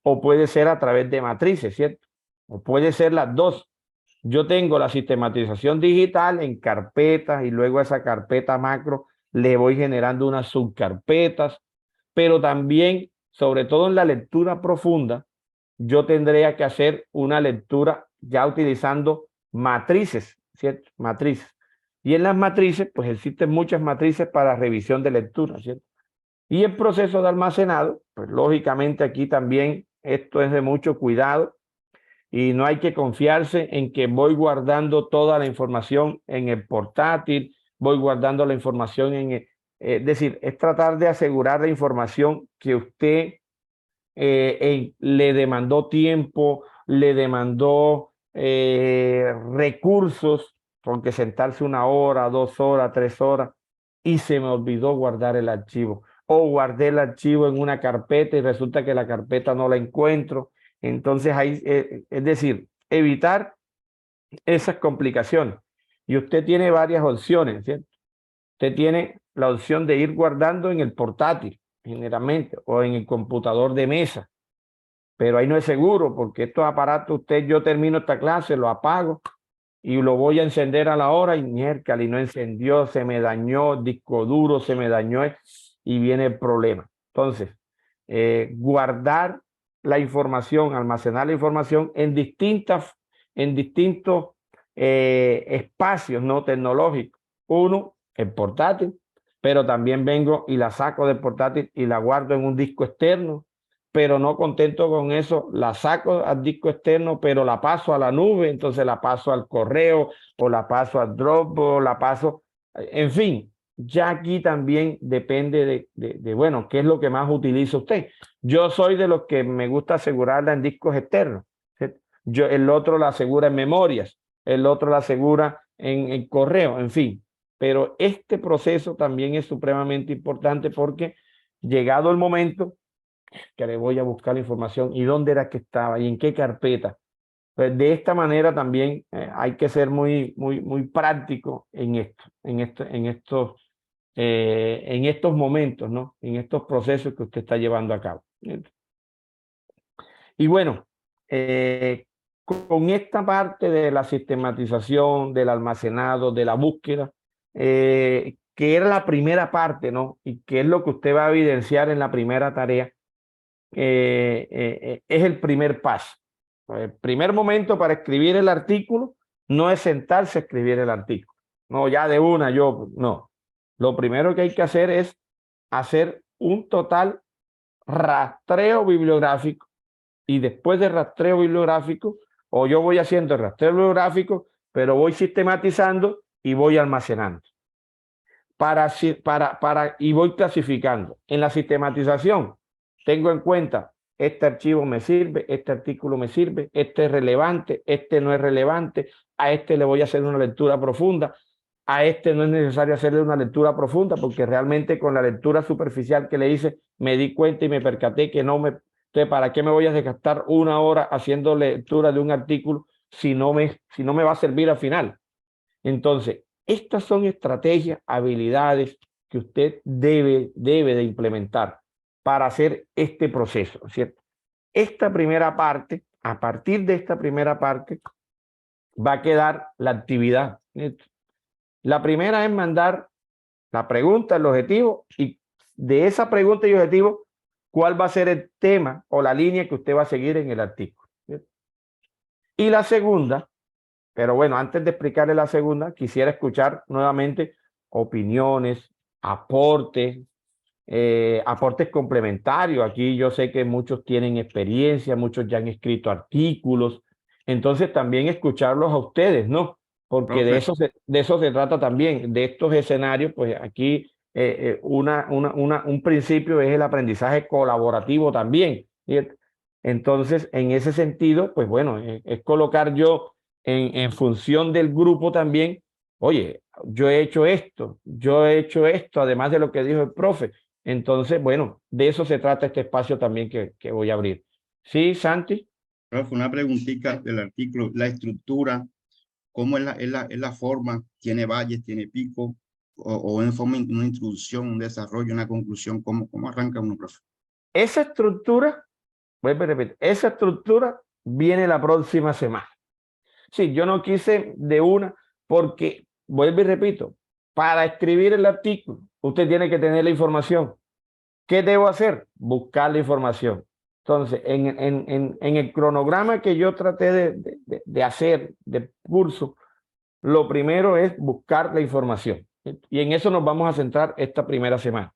o puede ser a través de matrices, ¿cierto? O puede ser las dos. Yo tengo la sistematización digital en carpetas y luego a esa carpeta macro le voy generando unas subcarpetas, pero también, sobre todo en la lectura profunda, yo tendría que hacer una lectura ya utilizando matrices, ¿cierto? Matrices. Y en las matrices, pues existen muchas matrices para revisión de lectura, ¿cierto? Y el proceso de almacenado, pues lógicamente aquí también esto es de mucho cuidado y no hay que confiarse en que voy guardando toda la información en el portátil, voy guardando la información es decir, es tratar de asegurar la información que usted le demandó tiempo, le demandó recursos, porque sentarse 1 hora, 2 horas, 3 horas, y se me olvidó guardar el archivo. O guardé el archivo en una carpeta y resulta que la carpeta no la encuentro. Entonces, ahí, es decir, evitar esas complicaciones. Y usted tiene varias opciones, ¿cierto? Usted tiene la opción de ir guardando en el portátil, generalmente, o en el computador de mesa. Pero ahí no es seguro, porque estos aparatos, yo termino esta clase, lo apago y lo voy a encender a la hora y miércoles, y no encendió, se me dañó, disco duro se me dañó y viene el problema. Entonces, guardar la información, almacenar la información en distintos espacios no tecnológicos. Uno, el portátil, pero también vengo y la saco del portátil y la guardo en un disco externo, pero no contento con eso, la saco al disco externo, pero la paso a la nube, entonces la paso al correo, o la paso al Dropbox, la paso, en fin, ya aquí también depende bueno, qué es lo que más utiliza usted. Yo soy de los que me gusta asegurarla en discos externos. El otro la asegura en memorias, el otro la asegura en correo, en fin. Pero este proceso también es supremamente importante porque llegado el momento que le voy a buscar la información y dónde era que estaba y en qué carpeta. Pues de esta manera también hay que ser muy práctico en estos momentos, ¿no? En estos procesos que usted está llevando a cabo. Y bueno, con esta parte de la sistematización, del almacenado, de la búsqueda, que era la primera parte, ¿no? Y que es lo que usted va a evidenciar en la primera tarea, es el primer paso. El primer momento para escribir el artículo no es sentarse a escribir el artículo. No, ya de una, no. Lo primero que hay que hacer es hacer un total rastreo bibliográfico, y después de rastreo bibliográfico, o yo voy haciendo el rastreo bibliográfico, pero voy sistematizando y voy almacenando. Y voy clasificando. En la sistematización, tengo en cuenta, este archivo me sirve, este artículo me sirve, este es relevante, este no es relevante, a este le voy a hacer una lectura profunda, a este no es necesario hacerle una lectura profunda, porque realmente con la lectura superficial que le hice, me di cuenta y me percaté que no me... Entonces, ¿para qué me voy a desgastar una hora haciendo lectura de un artículo si no me va a servir al final? Entonces, estas son estrategias, habilidades que usted debe de implementar para hacer este proceso, ¿cierto? Esta primera parte, a partir de esta primera parte, va a quedar la actividad, ¿cierto? La primera es mandar la pregunta, el objetivo, y de esa pregunta y objetivo, ¿cuál va a ser el tema o la línea que usted va a seguir en el artículo? ¿Cierto? Y la segunda, pero bueno, antes de explicarle la segunda, quisiera escuchar nuevamente opiniones, aportes, aportes complementarios. Aquí yo sé que muchos tienen experiencia, muchos ya han escrito artículos, entonces también escucharlos a ustedes, ¿no? Porque de eso se trata también, de estos escenarios, pues aquí un principio es el aprendizaje colaborativo también, ¿cierto? Entonces, en ese sentido, pues bueno, es colocar yo en función del grupo también, oye, yo he hecho esto, además de lo que dijo el profe. Entonces, bueno, de eso se trata este espacio también que voy a abrir. ¿Sí, Santi? Profe, una preguntita del artículo, la estructura, ¿cómo es la forma? ¿Tiene valles, tiene pico? ¿O en forma, una introducción, un desarrollo, una conclusión? ¿Cómo arranca uno, profe? Esa estructura, vuelvo a repetir, esa estructura viene la próxima semana. Sí, yo no quise de una, porque, vuelvo y repito, para escribir el artículo, usted tiene que tener la información. ¿Qué debo hacer? Buscar la información. Entonces, en el cronograma que yo traté de hacer de curso, lo primero es buscar la información. Y en eso nos vamos a centrar esta primera semana.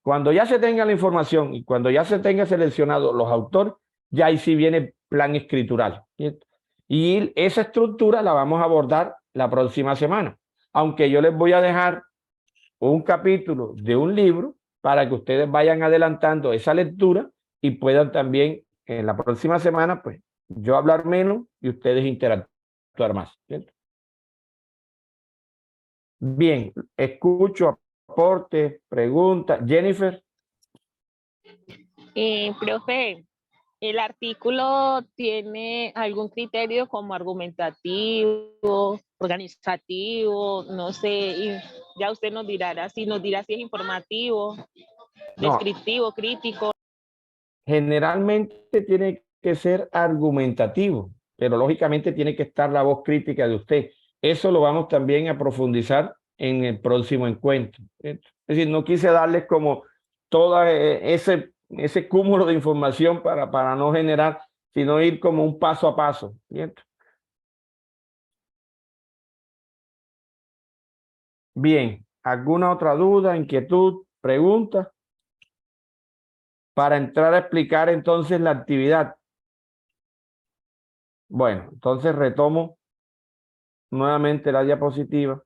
Cuando ya se tenga la información y cuando ya se tenga seleccionado los autores, ya ahí sí viene el plan escritural. ¿Cierto? Y esa estructura la vamos a abordar la próxima semana. Aunque yo les voy a dejar un capítulo de un libro para que ustedes vayan adelantando esa lectura y puedan también en la próxima semana, pues yo hablar menos y ustedes interactuar más. ¿Cierto? Bien, escucho aportes, preguntas. Jennifer. Profe, ¿el artículo tiene algún criterio como argumentativo, organizativo? No sé, y ya usted nos dirá si es informativo, descriptivo, No, crítico. generalmente tiene que ser argumentativo, pero lógicamente tiene que estar la voz crítica de usted. Eso lo vamos también a profundizar en el próximo encuentro. Es decir, no quise darles como todo ese cúmulo de información para no generar, sino ir como un paso a paso. ¿Cierto? Bien, ¿alguna otra duda, inquietud, pregunta? Para entrar a explicar entonces la actividad. Bueno, entonces retomo nuevamente la diapositiva.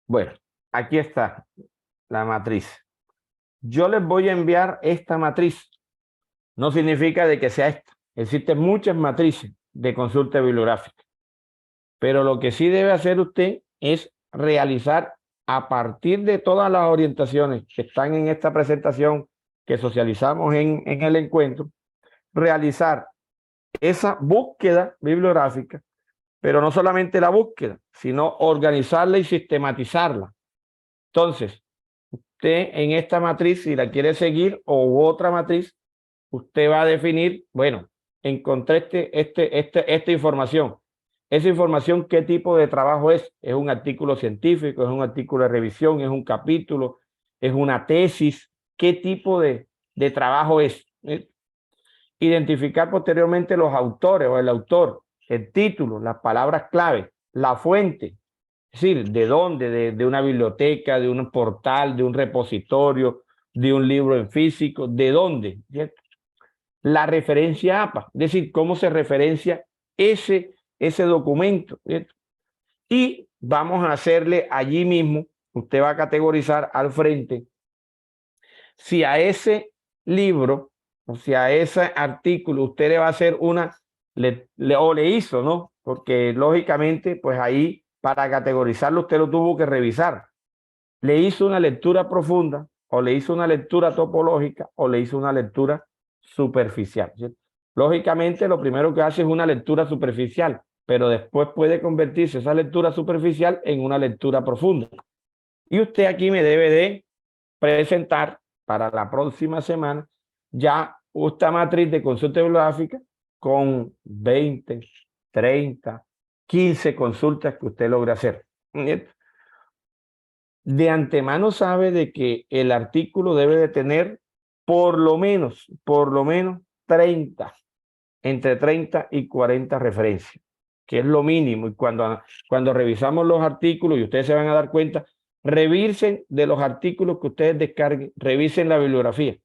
Bueno, aquí está la matriz. yo les voy a enviar esta matriz. No significa de que sea esta. Existen muchas matrices de consulta bibliográfica. Pero lo que sí debe hacer usted es realizar, a partir de todas las orientaciones que están en esta presentación que socializamos en el encuentro, realizar esa búsqueda bibliográfica, pero no solamente la búsqueda, sino organizarla y sistematizarla. Entonces, usted en esta matriz, si la quiere seguir o otra matriz, usted va a definir, bueno, encontré esta información. Esa información, ¿qué tipo de trabajo es? ¿Es un artículo científico? ¿Es un artículo de revisión? ¿Es un capítulo? ¿Es una tesis? ¿Qué tipo de trabajo es? Identificar posteriormente los autores o el autor, el título, las palabras clave, la fuente. Es decir, ¿de dónde? De una biblioteca, de un portal, de un repositorio, de un libro en físico. ¿De dónde? ¿Cierto? La referencia APA, es decir, cómo se referencia ese documento, ¿cierto? Y vamos a hacerle allí mismo, usted va a categorizar al frente si a ese libro o si a ese artículo usted le va a hacer una, o le hizo, ¿no? Porque lógicamente, pues ahí para categorizarlo usted lo tuvo que revisar. Le hizo una lectura profunda, o le hizo una lectura topológica, o le hizo una lectura superficial, ¿cierto? Lógicamente, lo primero que hace es una lectura superficial, pero después puede convertirse esa lectura superficial en una lectura profunda. Y usted aquí me debe de presentar para la próxima semana ya esta matriz de consulta bibliográfica con 20, 30, 15 consultas que usted logre hacer. ¿Cierto? De antemano sabe de que el artículo debe de tener por lo menos 30, entre 30 y 40 referencias, que es lo mínimo. Y cuando revisamos los artículos, y ustedes se van a dar cuenta, revisen de los artículos que ustedes descarguen, revisen la bibliografía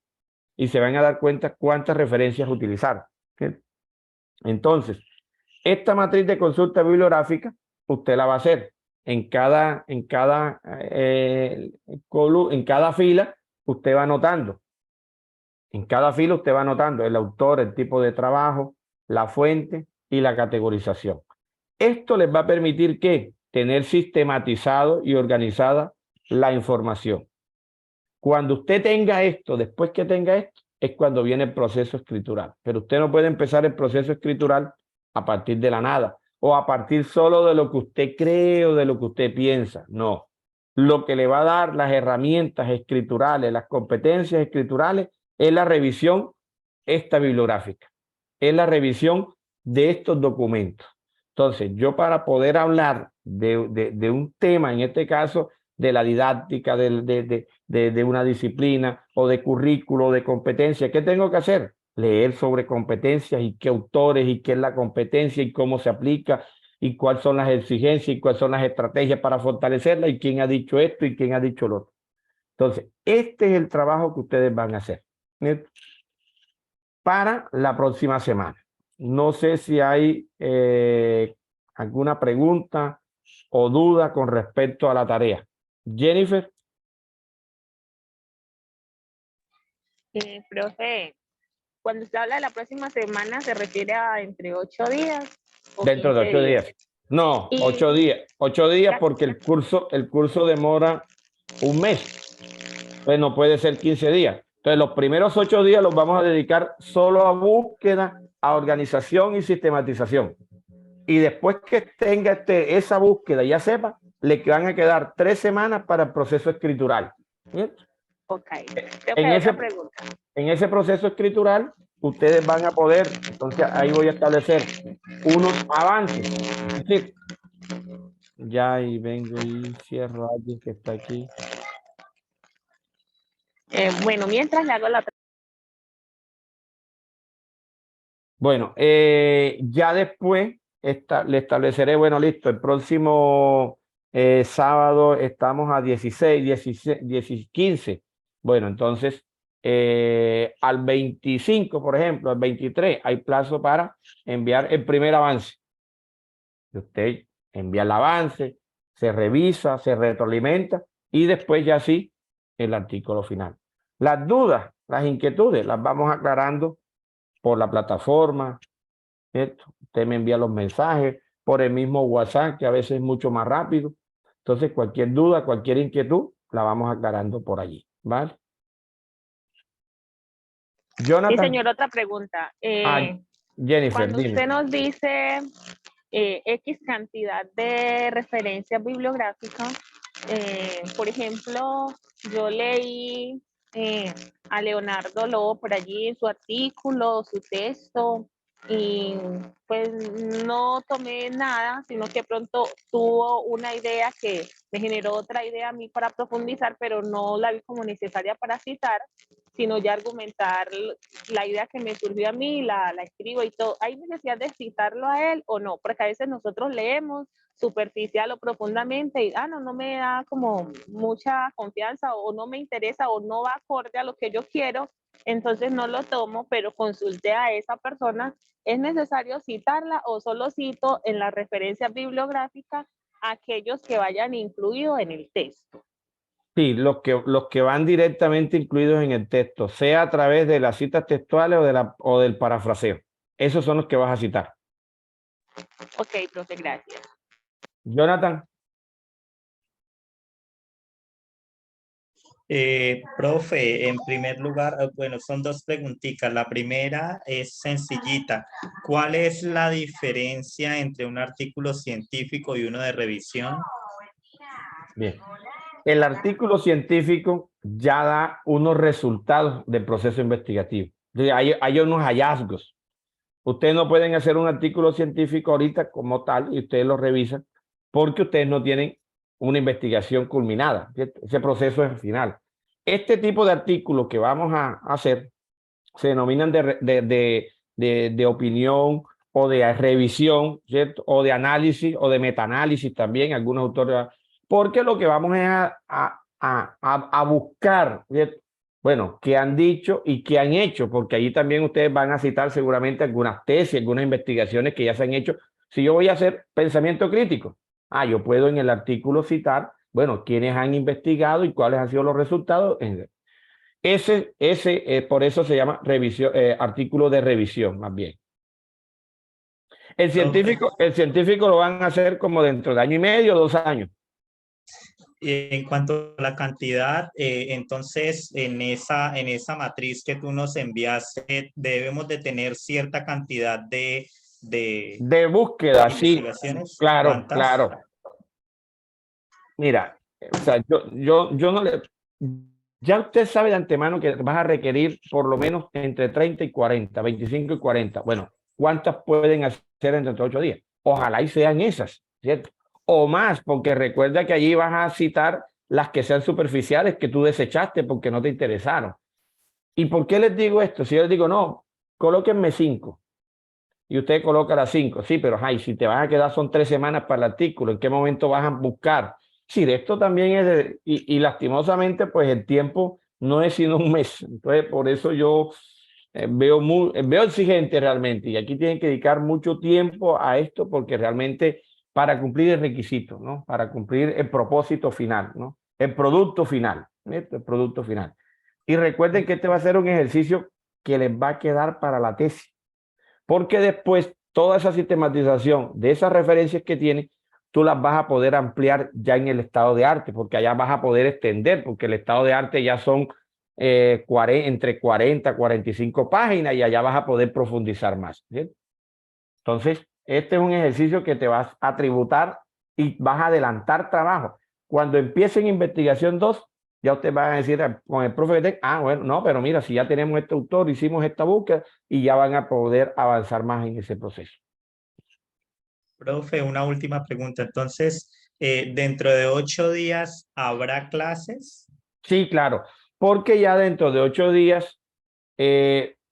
y se van a dar cuenta cuántas referencias utilizaron. ¿Sí? Entonces, esta matriz de consulta bibliográfica, usted la va a hacer en cada fila, usted va anotando. En cada fila usted va anotando el autor, el tipo de trabajo, la fuente y la categorización. Esto les va a permitir que tener sistematizado y organizada la información. Cuando usted tenga esto, después que tenga esto, es cuando viene el proceso escritural. Pero usted no puede empezar el proceso escritural a partir de la nada o a partir solo de lo que usted cree o de lo que usted piensa. No. Lo que le va a dar las herramientas escriturales, las competencias escriturales, es la revisión esta bibliográfica, es la revisión de estos documentos. Entonces, yo para poder hablar de un tema, en este caso, de la didáctica, de una disciplina, o de currículo, de competencia, ¿qué tengo que hacer? Leer sobre competencias y qué autores y qué es la competencia y cómo se aplica y cuáles son las exigencias y cuáles son las estrategias para fortalecerla y quién ha dicho esto y quién ha dicho lo otro. Entonces, este es el trabajo que ustedes van a hacer para la próxima semana. No sé si hay alguna pregunta o duda con respecto a la tarea. Jennifer. Profe, cuando usted habla de la próxima semana, ¿se refiere a entre 8 días? Dentro de 8 días. No, 8 días. 8 días porque el curso demora un mes. Entonces no puede ser 15 días. Entonces los primeros 8 días los vamos a dedicar solo a búsqueda, a organización y sistematización. Y después que tenga esa búsqueda, ya sepa, le van a quedar 3 semanas para el proceso escritural. ¿Sí? Ok. En ese proceso escritural, ustedes van a poder, entonces ahí voy a establecer unos avances. Es decir, ya y vengo y cierro a alguien que está aquí. Bueno, mientras le hago la... Bueno, ya después le estableceré, bueno, listo, el próximo sábado estamos a 15. Bueno, entonces al 25, por ejemplo, al 23, hay plazo para enviar el primer avance. Usted envía el avance, se revisa, se retroalimenta y después ya sí el artículo final. Las dudas, las inquietudes, las vamos aclarando por la plataforma, ¿cierto? Usted me envía los mensajes por el mismo WhatsApp, que a veces es mucho más rápido. Entonces, cualquier duda, cualquier inquietud, la vamos aclarando por allí, ¿vale? Sí, Jonathan. señor, otra pregunta. Jennifer, Cuando dime. usted nos dice X cantidad de referencias bibliográficas, por ejemplo, yo leí a Leonardo Lobo por allí en su artículo, su texto, y pues no tomé nada, sino que pronto tuvo una idea que me generó otra idea a mí para profundizar, pero no la vi como necesaria para citar, sino ya argumentar la idea que me surgió a mí, la escribo y todo. ¿Hay necesidad de citarlo a él o no? Porque a veces nosotros leemos superficial o profundamente y no me da como mucha confianza o no me interesa o no va acorde a lo que yo quiero, entonces no lo tomo, pero consulté a esa persona. ¿Es necesario citarla o solo cito en la referencia bibliográfica aquellos que vayan incluidos en el texto? Sí, los que van directamente incluidos en el texto, sea a través de las citas textuales o del parafraseo. Esos son los que vas a citar. Ok, profe, gracias. Jonathan. Profe, en primer lugar, bueno, son dos preguntitas. La primera es sencillita. ¿Cuál es la diferencia entre un artículo científico y uno de revisión? Bien. El artículo científico ya da unos resultados del proceso investigativo. Hay unos hallazgos. Ustedes no pueden hacer un artículo científico ahorita como tal y ustedes lo revisan porque ustedes no tienen una investigación culminada, ¿cierto? Ese proceso es final. Este tipo de artículos que vamos a hacer se denominan de opinión o de revisión, ¿cierto? O de análisis o de metaanálisis también, algunos autores, porque lo que vamos es a buscar, ¿cierto? Bueno, qué han dicho y qué han hecho, porque allí también ustedes van a citar seguramente algunas tesis, algunas investigaciones que ya se han hecho. Si yo voy a hacer pensamiento crítico, yo puedo en el artículo citar, bueno, quiénes han investigado y cuáles han sido los resultados. Por eso se llama revisión, artículo de revisión, más bien. El científico lo van a hacer como dentro de 1 año y medio, 2 años. En cuanto a la cantidad, entonces en esa matriz que tú nos enviaste, debemos de tener cierta cantidad de búsqueda, sí, claro, ¿Cuántas? claro. Mira, o sea, yo no le... Ya usted sabe de antemano que vas a requerir por lo menos entre 30 y 40, 25 y 40. Bueno, ¿cuántas pueden hacer en 38 días? Ojalá y sean esas, ¿cierto? O más, porque recuerda que allí vas a citar las que sean superficiales que tú desechaste porque no te interesaron. ¿Y por qué les digo esto? Si yo les digo, no, colóquenme 5 y usted coloca las 5, sí, pero si te vas a quedar son 3 semanas para el artículo, ¿en qué momento vas a buscar? Sí, de esto también es y lastimosamente pues el tiempo no es sino un mes. Entonces por eso yo veo exigente realmente y aquí tienen que dedicar mucho tiempo a esto porque realmente para cumplir el requisito, ¿no? Para cumplir el propósito final, ¿no? El producto final, ¿cierto? El producto final. Y recuerden que este va a ser un ejercicio que les va a quedar para la tesis, porque después toda esa sistematización de esas referencias que tiene tú las vas a poder ampliar ya en el estado de arte, porque allá vas a poder extender, porque el estado de arte ya son entre 40 y 45 páginas y allá vas a poder profundizar más, ¿sí? Entonces, este es un ejercicio que te vas a tributar y vas a adelantar trabajo. Cuando empiecen investigación 2, ya ustedes van a decir con el profe, bueno, no, pero mira, si ya tenemos este autor, hicimos esta búsqueda y ya van a poder avanzar más en ese proceso. Profe, una última pregunta. Entonces, ¿dentro de 8 días habrá clases? Sí, claro, porque ya dentro de 8 días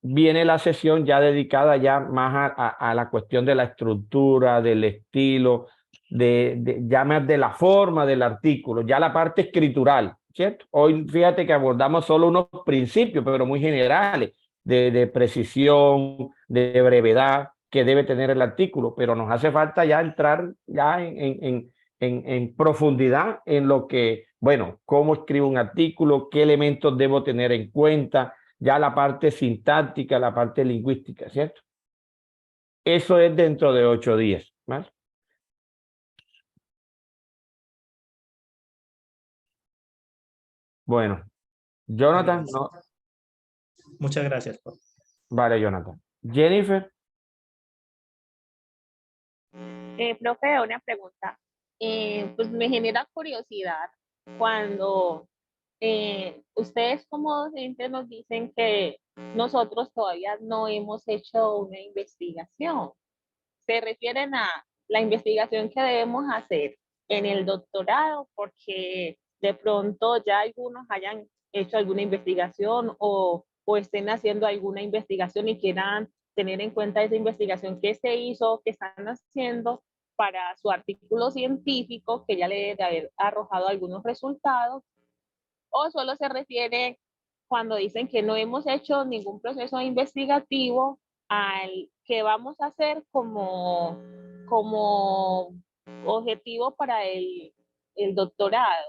viene la sesión ya dedicada ya más a la cuestión de la estructura, del estilo, ya más de la forma del artículo, ya la parte escritural, ¿cierto? Hoy fíjate que abordamos solo unos principios, pero muy generales, de precisión, de brevedad que debe tener el artículo, pero nos hace falta ya entrar ya en profundidad en lo que bueno, cómo escribo un artículo, qué elementos debo tener en cuenta, ya la parte sintáctica, la parte lingüística, ¿cierto? Eso es dentro de 8 días, ¿vale? Bueno, Jonathan, no. Muchas gracias, profe. Vale, Jonathan. Jennifer. Profe, una pregunta. Pues me genera curiosidad cuando ustedes como docentes nos dicen que nosotros todavía no hemos hecho una investigación. Se refieren a la investigación que debemos hacer en el doctorado, porque de pronto ya algunos hayan hecho alguna investigación o estén haciendo alguna investigación y quieran tener en cuenta esa investigación que se hizo, que están haciendo para su artículo científico, que ya le debe de haber arrojado algunos resultados, o solo se refiere cuando dicen que no hemos hecho ningún proceso investigativo al que vamos a hacer como objetivo para el doctorado.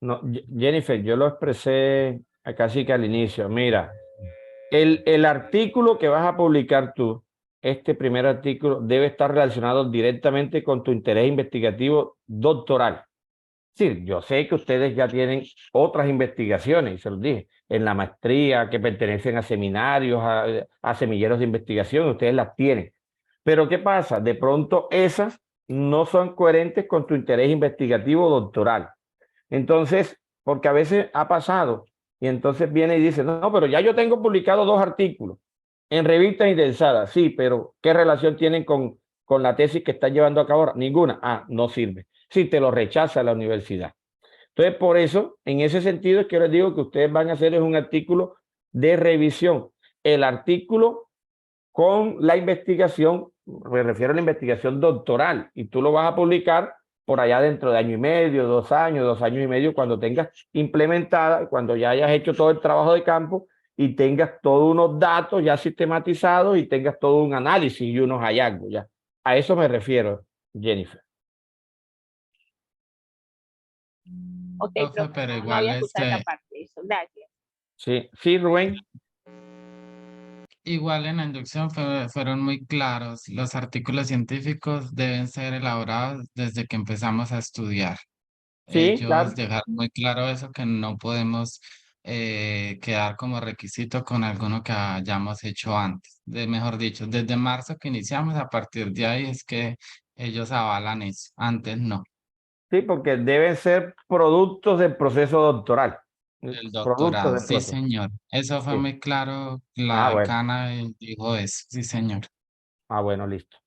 No, Jennifer, yo lo expresé casi que al inicio. Mira, el artículo que vas a publicar tú, este primer artículo, debe estar relacionado directamente con tu interés investigativo doctoral. Sí, yo sé que ustedes ya tienen otras investigaciones, y se los dije, en la maestría, que pertenecen a seminarios, a semilleros de investigación, ustedes las tienen. Pero ¿qué pasa? De pronto esas no son coherentes con tu interés investigativo doctoral. Entonces, porque a veces ha pasado, y entonces viene y dice, no, pero ya yo tengo publicado 2 artículos en revistas interesadas. Sí, pero ¿qué relación tienen con la tesis que están llevando a cabo ahora? Ninguna. Ah, no sirve. Sí, te lo rechaza la universidad. Entonces, por eso, en ese sentido es que yo les digo que ustedes van a hacer es un artículo de revisión. El artículo con la investigación, me refiero a la investigación doctoral, y tú lo vas a publicar por allá dentro de 1 año y medio, 2 años, 2 años y medio, cuando tengas implementada, cuando ya hayas hecho todo el trabajo de campo y tengas todos unos datos ya sistematizados y tengas todo un análisis y unos hallazgos ya. A eso me refiero, Jennifer. Ok, Profe, pero no igual había escuchado esa parte. Eso, gracias. Sí, sí, Rubén. igual en la inducción fueron muy claros. Los artículos científicos deben ser elaborados desde que empezamos a estudiar. Sí, claro. Ellos dejaron muy claro eso, que no podemos quedar como requisito con alguno que hayamos hecho antes. Mejor dicho, desde marzo que iniciamos, a partir de ahí es que ellos avalan eso. Antes no. Sí, porque deben ser productos del proceso doctoral. El Productos doctorado, del sí, proceso. señor. Eso fue Sí. muy claro. Ah, La bueno. decana dijo eso, sí, señor. Ah, bueno, listo.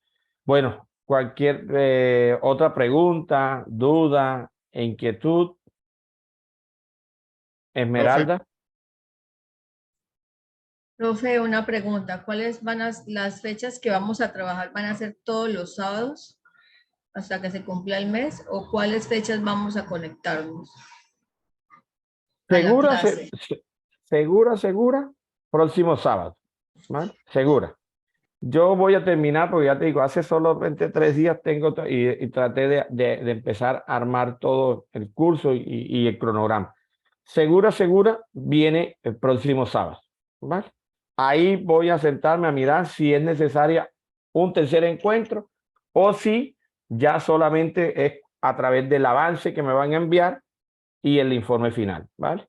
Bueno, cualquier otra pregunta, duda, inquietud, Esmeralda. Profe, una pregunta. ¿Cuáles van las fechas que vamos a trabajar? ¿Van a ser todos los sábados hasta que se cumpla el mes? ¿O cuáles fechas vamos a conectarnos a la Segura, clase? segura, próximo sábado. ¿Vale? Segura. Yo voy a terminar, porque ya te digo, hace solamente 3 días tengo y traté de empezar a armar todo el curso y el cronograma. Segura, viene el próximo sábado. ¿Vale? Ahí voy a sentarme a mirar si es necesaria un tercer encuentro o si ya solamente es a través del avance que me van a enviar y el informe final. ¿Vale?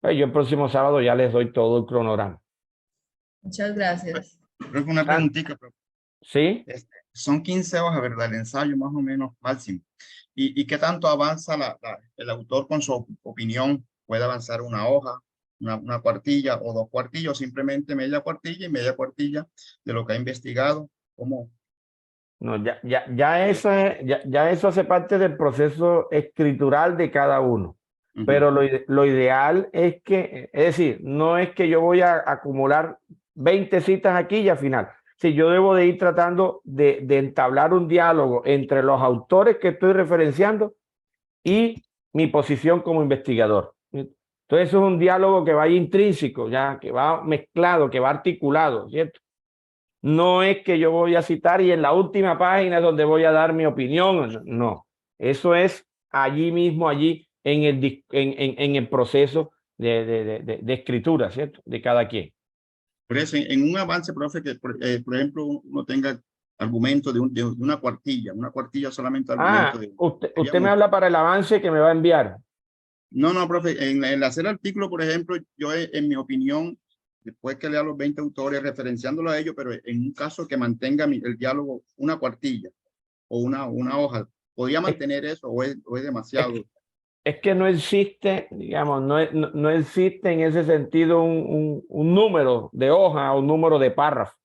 Yo el próximo sábado ya les doy todo el cronograma. Muchas gracias. Profe, una preguntita, profe. ¿Sí? Son 15 hojas, ¿verdad? El ensayo más o menos máximo. ¿Y qué tanto avanza el autor con su opinión? ¿Puede avanzar una hoja, una cuartilla o 2 cuartillas, o simplemente media cuartilla y media cuartilla de lo que ha investigado? ¿Cómo? No, ya eso hace parte del proceso escritural de cada uno. Pero lo ideal es que, es decir, no es que yo voy a acumular 20 citas aquí y al final. Sí, yo debo de ir tratando de entablar un diálogo entre los autores que estoy referenciando y mi posición como investigador. Entonces, eso es un diálogo que va intrínseco, ya, que va mezclado, que va articulado, ¿cierto? No es que yo voy a citar y en la última página es donde voy a dar mi opinión. No, eso es allí mismo, allí en el proceso de escritura, ¿cierto? De cada quien. Por eso, en un avance, profe, que por ejemplo uno tenga argumentos de una cuartilla solamente argumento de usted me habla para el avance que me va a enviar. No, profe, en el hacer artículo, por ejemplo, yo en mi opinión, después que lea los 20 autores, referenciándolo a ellos, pero en un caso que mantenga el diálogo una cuartilla o una hoja, ¿podría mantener eso o es demasiado? Es que no existe, digamos, no existe en ese sentido un número de hoja o un número de párrafo.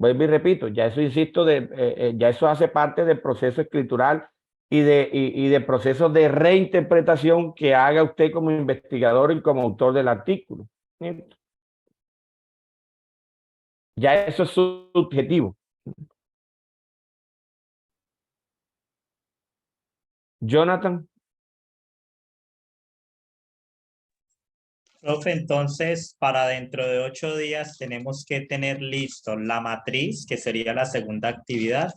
Vuelvo y repito, ya eso, insisto, ya eso hace parte del proceso escritural y de procesos de reinterpretación que haga usted como investigador y como autor del artículo. Ya eso es subjetivo. Jonathan. Profe, entonces, para dentro de 8 días tenemos que tener listo la matriz, que sería la segunda actividad.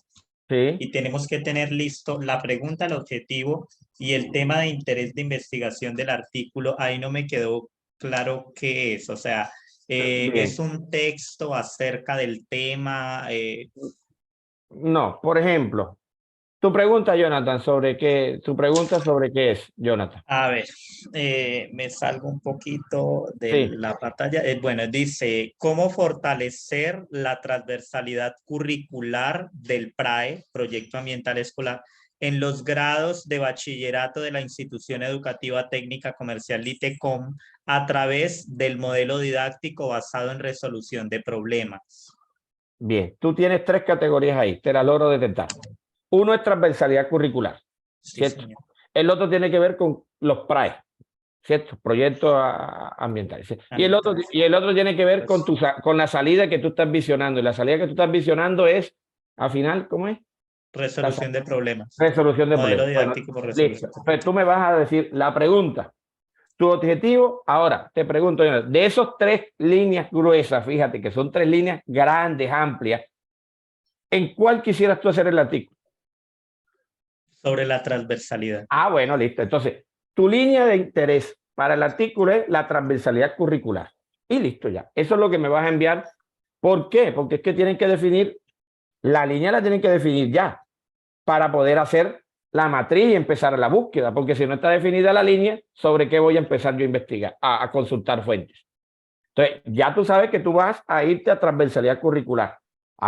Sí. Y tenemos que tener listo la pregunta, el objetivo y el tema de interés de investigación del artículo. Ahí no me quedó claro qué es. O sea, ¿es un texto acerca del tema? No, por ejemplo, tu pregunta, Jonathan, sobre qué es, Jonathan. A ver, me salgo un poquito de Sí. la pantalla. Bueno, dice, ¿cómo fortalecer la transversalidad curricular del PRAE, Proyecto Ambiental Escolar, en los grados de bachillerato de la institución educativa técnica comercial ITECOM a través del modelo didáctico basado en resolución de problemas? Bien, tú tienes 3 categorías ahí, te las logro detectar. Uno es transversalidad curricular, ¿cierto? Sí, el otro tiene que ver con los PRAE, ¿cierto? Proyectos ambientales. Y el otro tiene que ver con la salida que tú estás visionando. Y la salida que tú estás visionando es, al final, ¿cómo es? Resolución de problemas. Resolución de Modelo problemas. didáctico por resolución. Listo. Pues tú me vas a decir la pregunta. Tu objetivo, ahora te pregunto, de esos 3 líneas gruesas, fíjate que son 3 líneas grandes, amplias, ¿en cuál quisieras tú hacer el artículo? Sobre la transversalidad. Bueno, listo. Entonces, tu línea de interés para el artículo es la transversalidad curricular. Y listo ya. Eso es lo que me vas a enviar. ¿Por qué? Porque es que tienen que definir, la línea la tienen que definir ya, para poder hacer la matriz y empezar la búsqueda. Porque si no está definida la línea, ¿sobre qué voy a empezar yo a investigar? A consultar fuentes. Entonces, ya tú sabes que tú vas a irte a transversalidad curricular.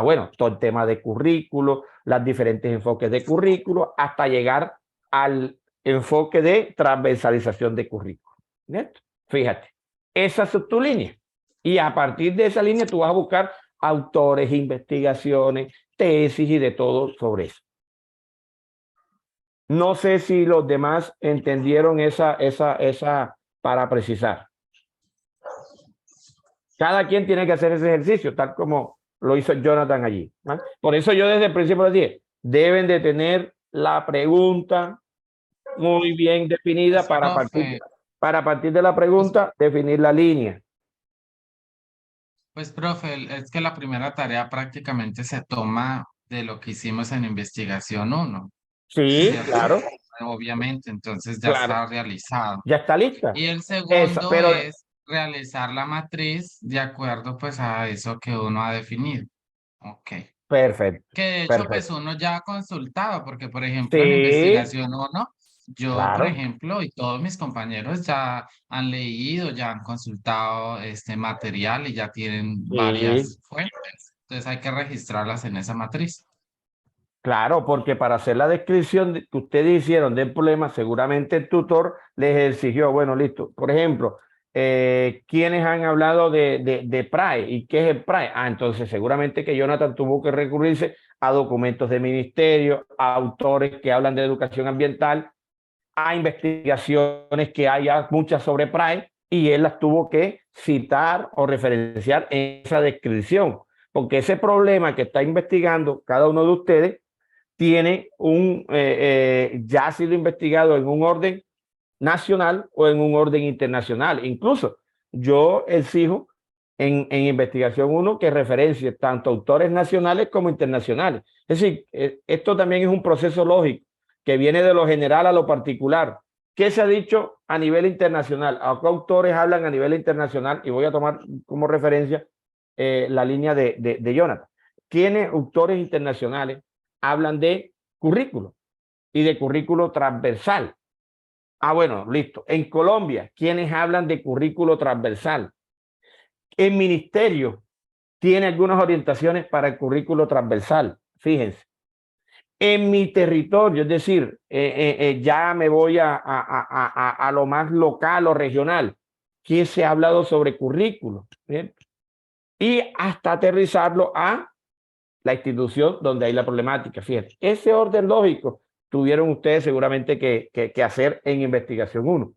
Bueno, todo el tema de currículo, los diferentes enfoques de currículo, hasta llegar al enfoque de transversalización de currículo. ¿Cierto? Fíjate, esa es tu línea. Y a partir de esa línea tú vas a buscar autores, investigaciones, tesis y de todo sobre eso. No sé si los demás entendieron esa para precisar. Cada quien tiene que hacer ese ejercicio, tal como lo hizo Jonathan allí. ¿Vale? Por eso yo desde el principio les dije, deben de tener la pregunta muy bien definida para partir de la pregunta definir la línea. Pues, profe, es que la primera tarea prácticamente se toma de lo que hicimos en investigación 1. Sí, ¿cierto? claro. Obviamente, entonces ya está realizado. Ya está lista. Y el segundo es realizar la matriz de acuerdo pues a eso que uno ha definido. Ok. Perfecto. Que de hecho pues uno ya ha consultado, porque por ejemplo Sí. en investigación 1, yo por Claro. ejemplo y todos mis compañeros ya han leído, ya han consultado este material y ya tienen varias fuentes. Entonces hay que registrarlas en esa matriz. Claro, porque para hacer la descripción que ustedes hicieron del problema, seguramente el tutor les exigió, bueno, listo. Por ejemplo, ¿quiénes han hablado de PRAE? ¿Y qué es el PRAE? Entonces seguramente que Jonathan tuvo que recurrirse a documentos de ministerio, a autores que hablan de educación ambiental, a investigaciones que haya muchas sobre PRAE, y él las tuvo que citar o referenciar en esa descripción. Porque ese problema que está investigando cada uno de ustedes tiene ya ha sido investigado en un orden nacional o en un orden internacional. Incluso yo exijo en investigación 1 que referencie tanto autores nacionales como internacionales. Es decir, esto también es un proceso lógico. que viene de lo general a lo particular. ¿Qué se ha dicho a nivel internacional? ¿A qué autores hablan a nivel internacional? Y voy a tomar como referencia la línea de Jonathan. ¿Quiénes autores internacionales hablan de currículo y de currículo transversal? Ah, bueno, listo. En Colombia, ¿quiénes hablan de currículo transversal? El ministerio tiene algunas orientaciones para el currículo transversal. Fíjense. En mi territorio, es decir, ya me voy a lo más local o regional. ¿Quién se ha hablado sobre currículo? ¿Bien? Y hasta aterrizarlo a la institución donde hay la problemática. Fíjate, ese orden lógico tuvieron ustedes seguramente que hacer en investigación 1.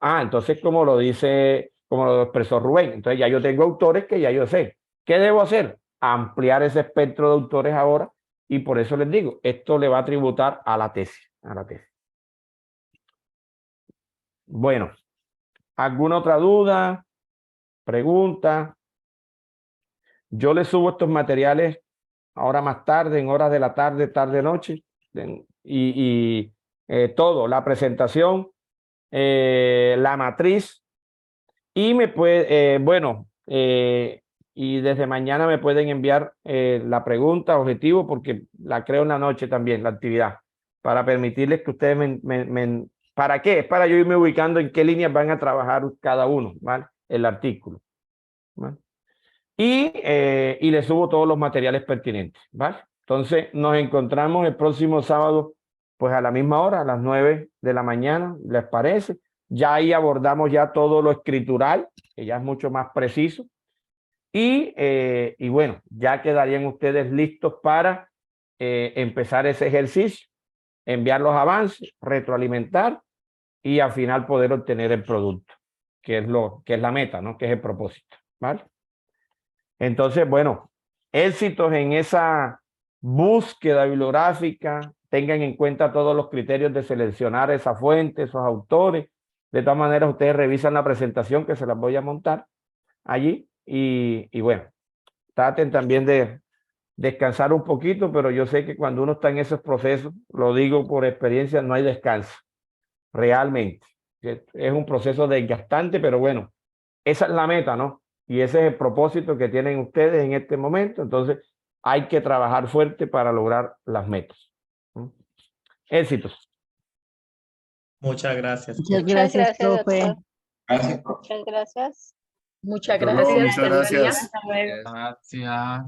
Ah, entonces como lo expresó Rubén, entonces ya yo tengo autores que ya yo sé. ¿Qué debo hacer? Ampliar ese espectro de autores ahora, y por eso les digo, esto le va a tributar a la tesis. Bueno, ¿alguna otra duda? ¿Pregunta? Yo les subo estos materiales ahora más tarde, en horas de la tarde, tarde-noche, todo, la presentación, la matriz, y me puede, y desde mañana me pueden enviar la pregunta objetivo, porque la creo en la noche también, la actividad, para permitirles que ustedes ¿para qué? Es para yo irme ubicando en qué líneas van a trabajar cada uno, ¿vale? El artículo, ¿vale? Y le subo todos los materiales pertinentes, ¿vale? Entonces nos encontramos el próximo sábado, pues a la misma hora, a las 9 de la mañana, ¿les parece? Ya ahí abordamos ya todo lo escritural, que ya es mucho más preciso. Y bueno, ya quedarían ustedes listos para empezar ese ejercicio, enviar los avances, retroalimentar y al final poder obtener el producto, que es la meta, ¿no? Que es el propósito, ¿vale? Entonces, bueno, éxitos en esa búsqueda bibliográfica, tengan en cuenta todos los criterios de seleccionar esa fuente, esos autores. De todas maneras, ustedes revisan la presentación que se las voy a montar allí y bueno, traten también de descansar un poquito, pero yo sé que cuando uno está en esos procesos, lo digo por experiencia, no hay descanso, realmente. Es un proceso desgastante, pero bueno, esa es la meta, ¿no? Y ese es el propósito que tienen ustedes en este momento. Entonces, hay que trabajar fuerte para lograr las metas. Éxitos. Muchas gracias. Muchas gracias, profe. Muchas gracias. Muchas Doctor Lobo, gracias. muchas gracias. Hasta luego. Gracias.